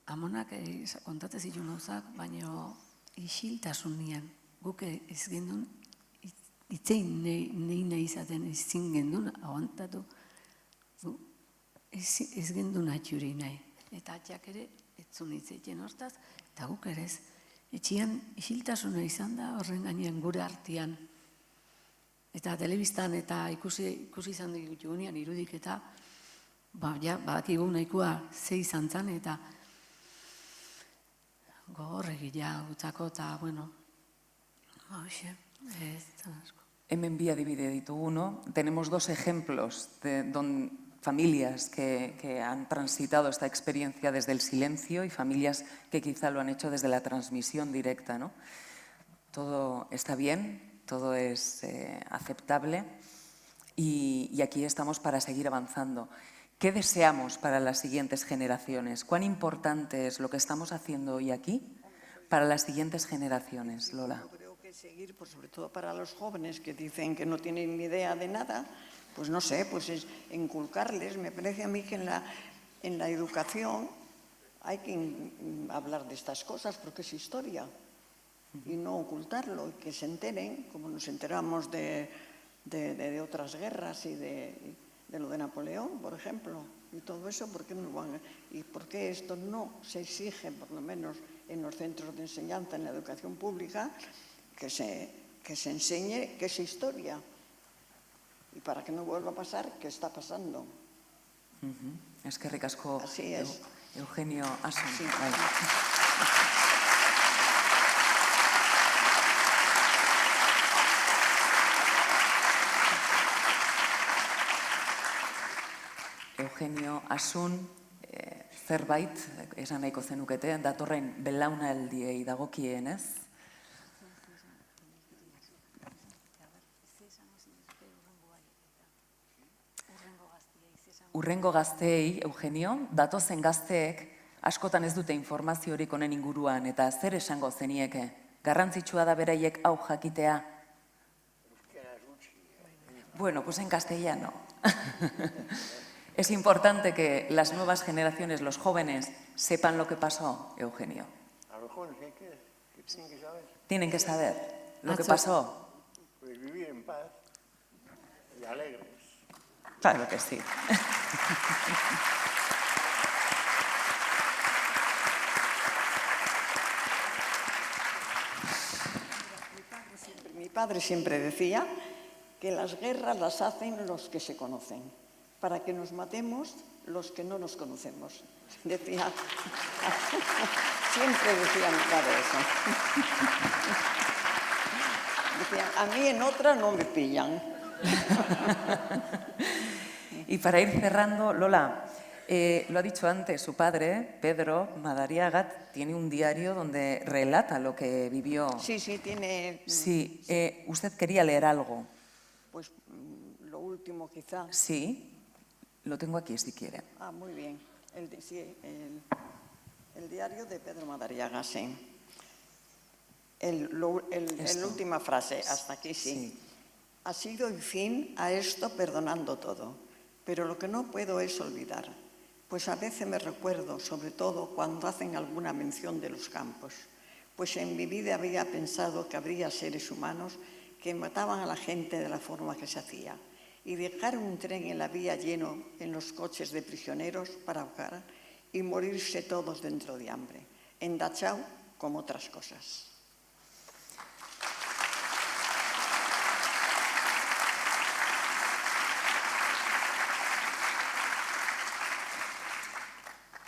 amonak kontatzen zituen gauzak, baina isiltasunian guk ez gendun itzein nahi izaten ezin gendun aguantatu, ez gendun atxuri nahi. Eta atxak ere etzun itzeiten hortaz, eta guk ere ez. Etxian isiltasuna izan da horren gainean gure artean. Eta telebistan eta ikusi izan digunean irudik eta badakigu nahikoa ze izan zan eta gogorregia gutzako eta, bueno, hoxe, ez zan asko. Hemen bi adibide ditugu, ¿no? Tenemos 2 ejemplos de familias que han transitado esta experiencia desde el silencio y familias que quizá lo han hecho desde la transmisión directa, ¿no? Todo está bien, todo es aceptable y aquí estamos para seguir avanzando. ¿Qué deseamos para las siguientes generaciones? ¿Cuán importante es lo que estamos haciendo hoy aquí para las siguientes generaciones, Lola? Yo creo que seguir, pues sobre todo para los jóvenes que dicen que no tienen ni idea de nada, pues no sé, pues es inculcarles. Me parece a mí que en la educación hay que hablar de estas cosas porque es historia y no ocultarlo, y que se enteren, como nos enteramos de otras guerras y de lo de Napoleón, por ejemplo, y todo eso, ¿por qué esto no se exige, por lo menos en los centros de enseñanza, en la educación pública, que se enseñe qué es historia? Y para que no vuelva a pasar, ¿qué está pasando? Eskerrik asko. Así es. Eugenio Asun. Sí. Eugenio Asun, zerbait, esan nahiko zenukete, datorren belaunaldiei dagokienez. Urrengo gazteei, Eugenio, datozen gazteek askotan ez dute informazio horik honen inguruan eta zer esango zenieke? Garrantzitsua da beraiek hau jakitea? Bueno, pues en castellano. Es importante que las nuevas generaciones, los jóvenes, sepan lo que pasó, Eugenio. A los jóvenes, ¿qué tienen que saber? Tienen que saber lo que pasó. Pues vivir en paz y alegres. Claro que sí. Mi padre siempre decía que las guerras las hacen los que se conocen, para que nos matemos los que no nos conocemos. Decía, siempre decía mi padre eso. Decía, a mí en otra no me pillan. Y para ir cerrando, Lola, lo ha dicho antes, su padre, Pedro Madariaga, tiene un diario donde relata lo que vivió. Sí, tiene... Sí, usted quería leer algo. Pues lo último quizá. Sí, lo tengo aquí si quiere. Ah, muy bien. El diario de Pedro Madariaga, sí. La última frase, hasta aquí sí. Ha sido el fin a esto perdonando todo, pero lo que no puedo es olvidar, pues a veces me recuerdo, sobre todo cuando hacen alguna mención de los campos, pues en mi vida había pensado que habría seres humanos que mataban a la gente de la forma que se hacía y dejaron un tren en la vía lleno en los coches de prisioneros para ahogar y morirse todos dentro de hambre, en Dachau como otras cosas.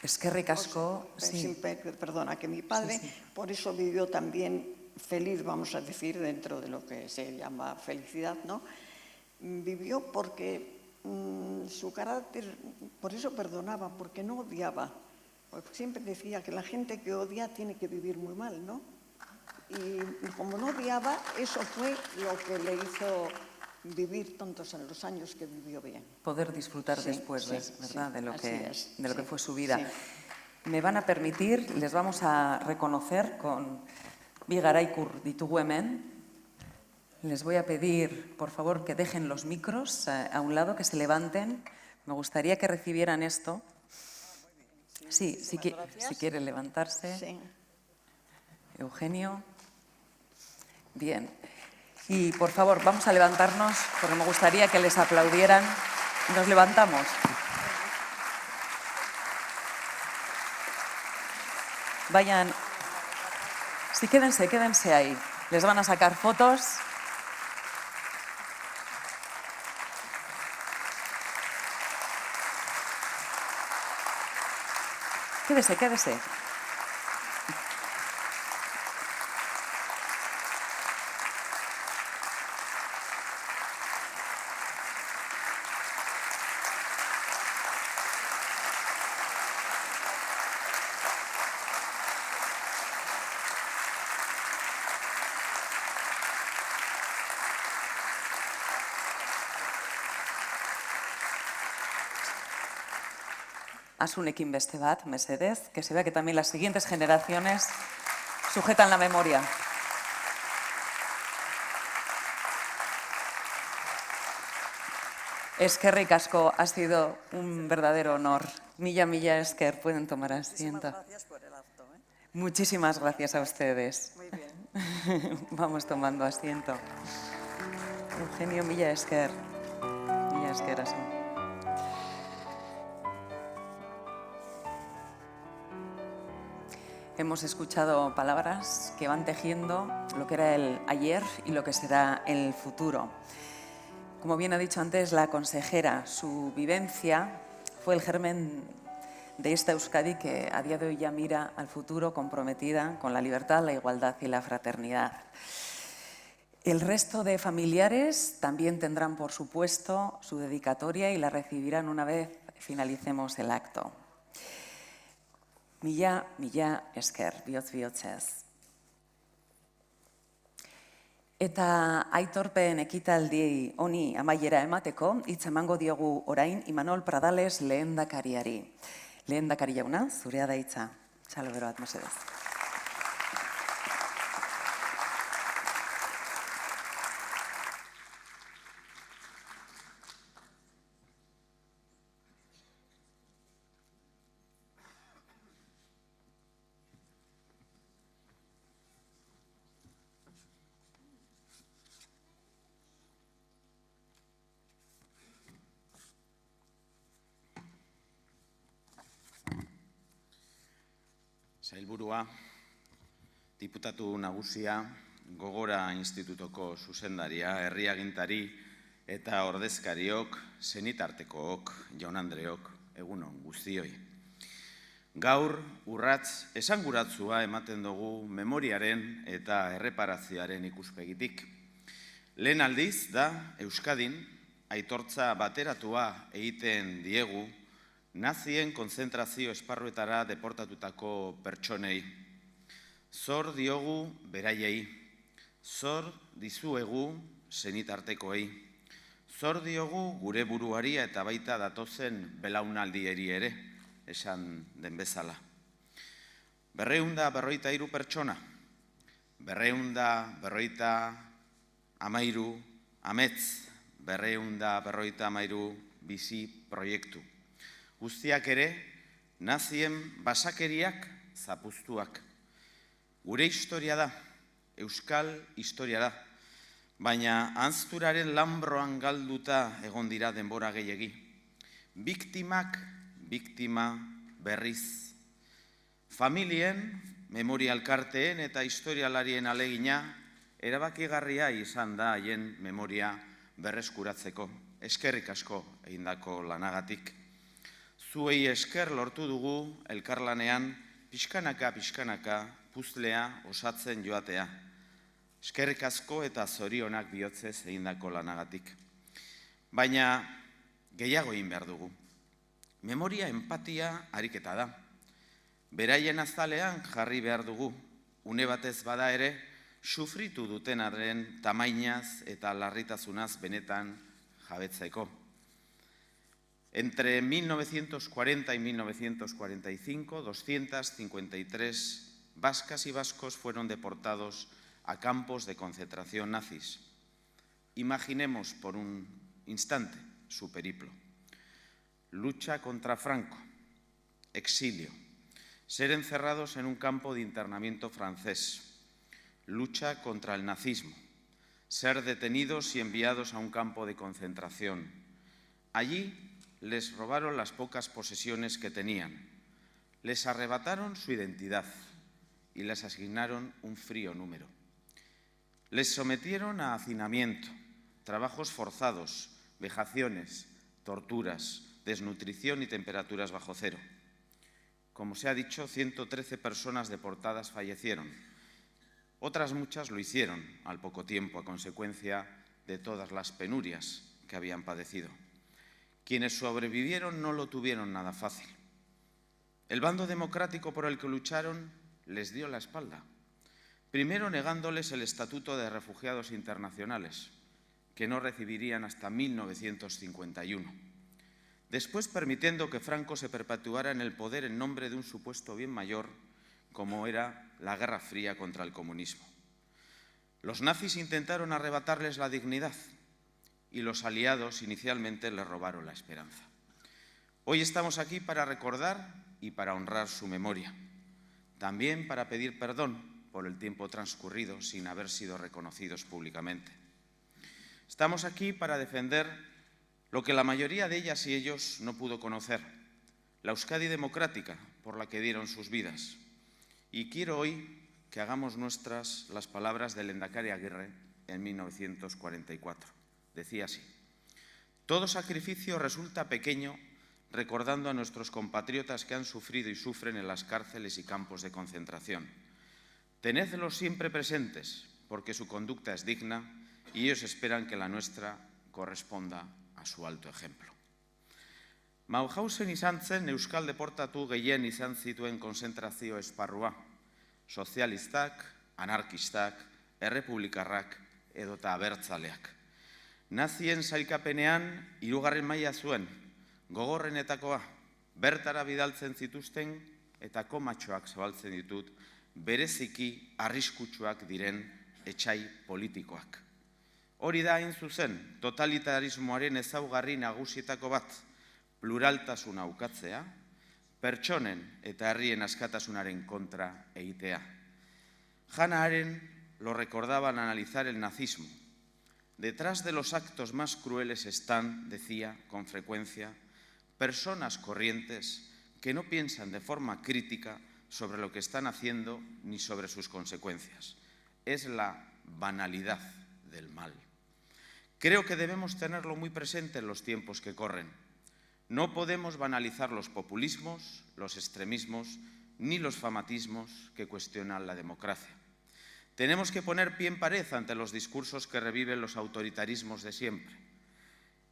Eskerrik asko. Sí. Perdona, que mi padre por eso vivió también feliz, vamos a decir, dentro de lo que se llama felicidad, ¿no? Vivió porque su carácter, por eso perdonaba, porque no odiaba. Siempre decía que la gente que odia tiene que vivir muy mal, ¿no? Y como no odiaba, eso fue lo que le hizo vivir tantos en los años que vivió bien. Poder disfrutar después, ¿verdad? De lo que fue su vida. Sí. Me van a permitir, les vamos a reconocer con Bigaraikur ditugu hemen. Les voy a pedir, por favor, que dejen los micros a un lado, que se levanten. Me gustaría que recibieran esto. Sí, si quieren levantarse. Sí. Eugenio. Bien. Y, por favor, vamos a levantarnos, porque me gustaría que les aplaudieran. Nos levantamos. Vayan. Sí, quédense ahí. Les van a sacar fotos. Quédese. Asunekin beste bat, mesedez, que se vea que también las siguientes generaciones sujetan la memoria. Eskerrik asko, ha sido un verdadero honor. Milla esker, pueden tomar asiento. Muchísimas gracias por el acto. Muchísimas gracias a ustedes. Muy bien. Vamos tomando asiento. Eugenio Milla esker. Milla esker, así. Hemos escuchado palabras que van tejiendo lo que era el ayer y lo que será el futuro. Como bien ha dicho antes la consejera, su vivencia fue el germen de esta Euskadi que a día de hoy ya mira al futuro comprometida con la libertad, la igualdad y la fraternidad. El resto de familiares también tendrán, por supuesto, su dedicatoria y la recibirán una vez finalicemos el acto. Milla esker, bihotzez. Eta aitorpen ekitaldi honi amaiera emateko, hitz emango diogu orain Imanol Pradales lehendakariari. Lehendakari jauna, zurea da hitza. Txalo bero bat, mesedez. sailburua, diputatu nagusia, Gogora Institutuko zuzendaria, herriagintari eta ordezkariok, senitartekook, jaun-andreok, egunon guztioi. Gaur, urratz esanguratsua ematen dugu memoriaren eta erreparazioaren ikuspegitik. Lehen aldiz da, Euskadin, aitortza bateratua egiten diegu nazien konzentrazio esparruetara deportatutako pertsonei. Zor diogu beraiei, zor dizuegu senitartekoei, zor diogu gure buruari eta baita datozen belaunaldieri ere, esan den bezala. 253 pertsona, 253 amets, 253 bizi proiektu. Guztiak ere, nazien basakeriak zapuztuak. Gure historia da, euskal historia da, baina anzturaren lambroan galduta egon dira denbora gehiegi. Biktimak, biktima berriz. Familien, memoria elkarteen eta historialarien alegina erabakigarria izan da haien memoria berreskuratzeko. Eskerrik asko egindako lanagatik. Zuei esker lortu dugu elkarlanean pixkanaka puzlea osatzen joatea. Eskerrik asko eta zorionak bihotzez egindako lanagatik. Baina gehiago egin behar dugu. Memoria empatia ariketa da. Beraien azalean jarri behar dugu. Une batez bada ere, sufritu dutenaren tamainaz eta larritasunaz benetan jabetzeko. Entre 1940 y 1945, 253 vascas y vascos fueron deportados a campos de concentración nazis. Imaginemos por un instante su periplo. Lucha contra Franco, exilio, ser encerrados en un campo de internamiento francés, lucha contra el nazismo, ser detenidos y enviados a un campo de concentración. Allí les robaron las pocas posesiones que tenían, les arrebataron su identidad y les asignaron un frío número. Les sometieron a hacinamiento, trabajos forzados, vejaciones, torturas, desnutrición y temperaturas bajo cero. Como se ha dicho, 113 personas deportadas fallecieron. Otras muchas lo hicieron al poco tiempo a consecuencia de todas las penurias que habían padecido. Quienes sobrevivieron no lo tuvieron nada fácil. El bando democrático por el que lucharon les dio la espalda. Primero negándoles el Estatuto de Refugiados Internacionales, que no recibirían hasta 1951. Después permitiendo que Franco se perpetuara en el poder en nombre de un supuesto bien mayor, como era la Guerra Fría contra el comunismo. Los nazis intentaron arrebatarles la dignidad y los aliados inicialmente les robaron la esperanza. Hoy estamos aquí para recordar y para honrar su memoria. También para pedir perdón por el tiempo transcurrido sin haber sido reconocidos públicamente. Estamos aquí para defender lo que la mayoría de ellas y ellos no pudo conocer, la Euskadi democrática por la que dieron sus vidas. Y quiero hoy que hagamos nuestras las palabras del Lehendakari Aguirre en 1944. Decía así: todo sacrificio resulta pequeño recordando a nuestros compatriotas que han sufrido y sufren en las cárceles y campos de concentración. Tenedlos siempre presentes, porque su conducta es digna y ellos esperan que la nuestra corresponda a su alto ejemplo. Mauthausen izan zen euskal deportatu gehien izan zituen konzentrazio esparrua. Sozialistak, anarkistak, errepublikarrak edota abertzaleak. Nazien sailkapenean 3. maila zuen, gogorrenetakoa, bertara bidaltzen zituzten eta komatxoak zabaltzen ditut, bereziki arriskutsuak diren etsai politikoak. Hori da hain zuzen, totalitarismoaren ezaugarri nagusietako bat, pluraltasuna ukatzea, pertsonen eta herrien askatasunaren kontra egitea. Hannah Arendt lo recordaba al analizar el nazismo. Detrás de los actos más crueles están, decía con frecuencia, personas corrientes que no piensan de forma crítica sobre lo que están haciendo ni sobre sus consecuencias. Es la banalidad del mal. Creo que debemos tenerlo muy presente en los tiempos que corren. No podemos banalizar los populismos, los extremismos, ni los fanatismos que cuestionan la democracia. Tenemos que poner pie en pared ante los discursos que reviven los autoritarismos de siempre,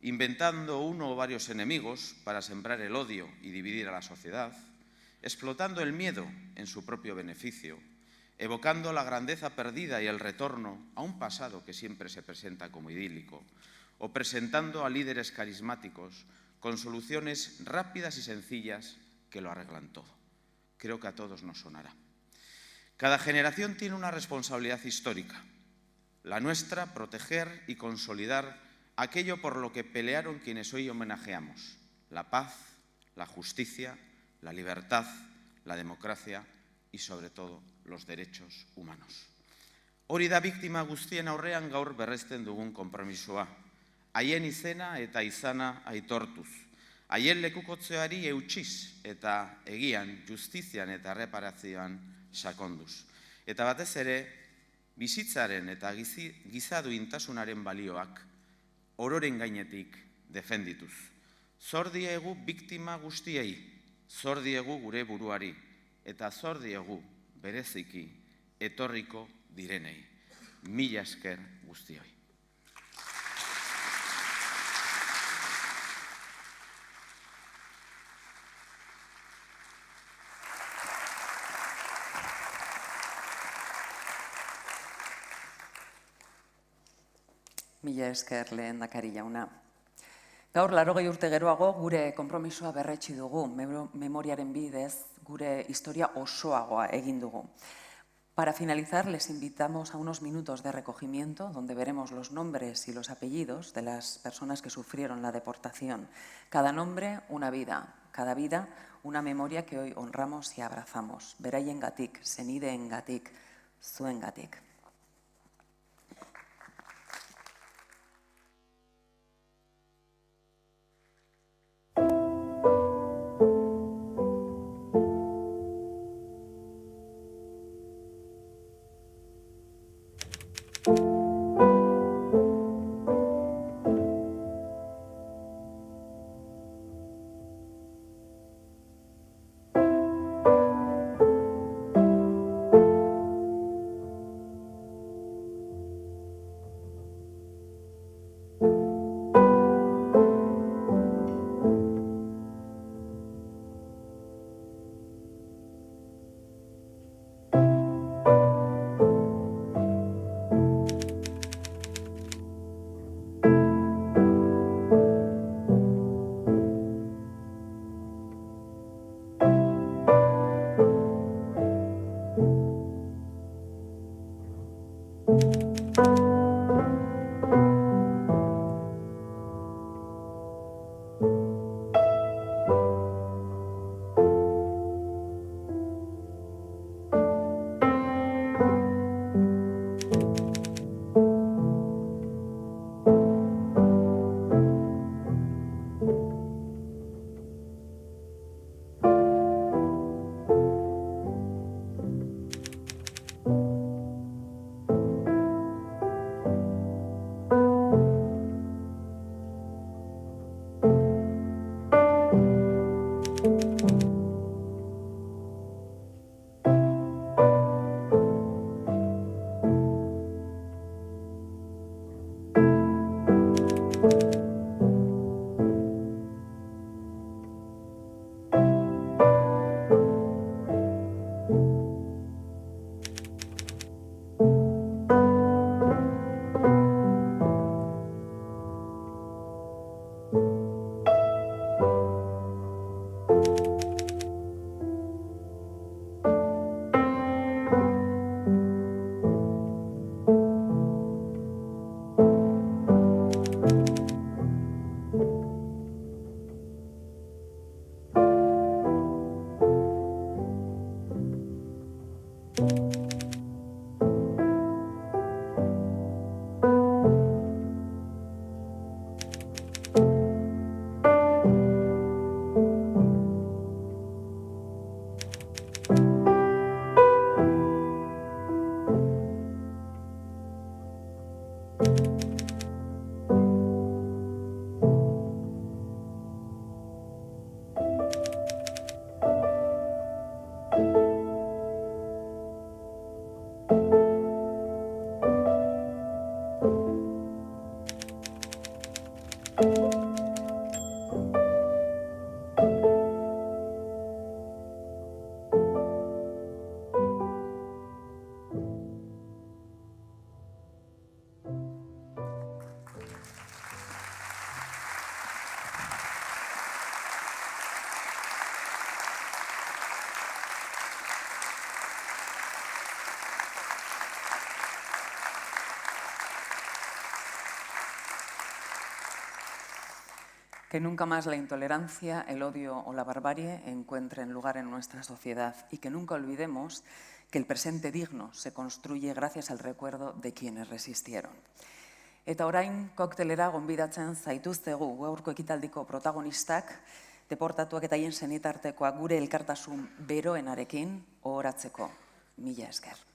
inventando uno o varios enemigos para sembrar el odio y dividir a la sociedad, explotando el miedo en su propio beneficio, evocando la grandeza perdida y el retorno a un pasado que siempre se presenta como idílico, o presentando a líderes carismáticos con soluciones rápidas y sencillas que lo arreglan todo. Creo que a todos nos sonará. Cada generación tiene una responsabilidad histórica. La nuestra, proteger y consolidar aquello por lo que pelearon quienes hoy homenajeamos: la paz, la justicia, la libertad, la democracia y, sobre todo, los derechos humanos. Hori da biktima guztien aurrean gaur berresten dugun konpromisoa. Haien izena eta izana aitortuz. Haien lekukotzeari eutsiz eta egian, justizian eta erreparazioan sakonduz. Eta batez ere, bizitzaren eta giza duintasunaren balioak ororen gainetik defendituz. Zor diegu biktima guztiei, zor diegu gure buruari, eta zor diegu bereziki etorriko direnei. Mila esker guztioi. Mila esker lehendakari jauna. Gaur 80 urte geroago gure konpromisoa berretsi dugu, memoriaren bidez gure historia osoagoa egin dugu. Para finalizar, les invitamos a unos minutos de recogimiento donde veremos los nombres y los apellidos de las personas que sufrieron la deportación. Cada nombre, una vida. Cada vida, una memoria que hoy honramos y abrazamos. Beraiengatik, senideengatik, zuengatik. Que nunca más la intolerancia, el odio o la barbarie encuentren lugar en nuestra sociedad y que nunca olvidemos que el presente digno se construye gracias al recuerdo de quienes resistieron. Eta orain koktelera gonbidatzen zaituztegu gaurko ekitaldiko protagonistak, deportatuak eta hien senitartekoak gure elkartasun beroenarekin ohoratzeko. Mila esker.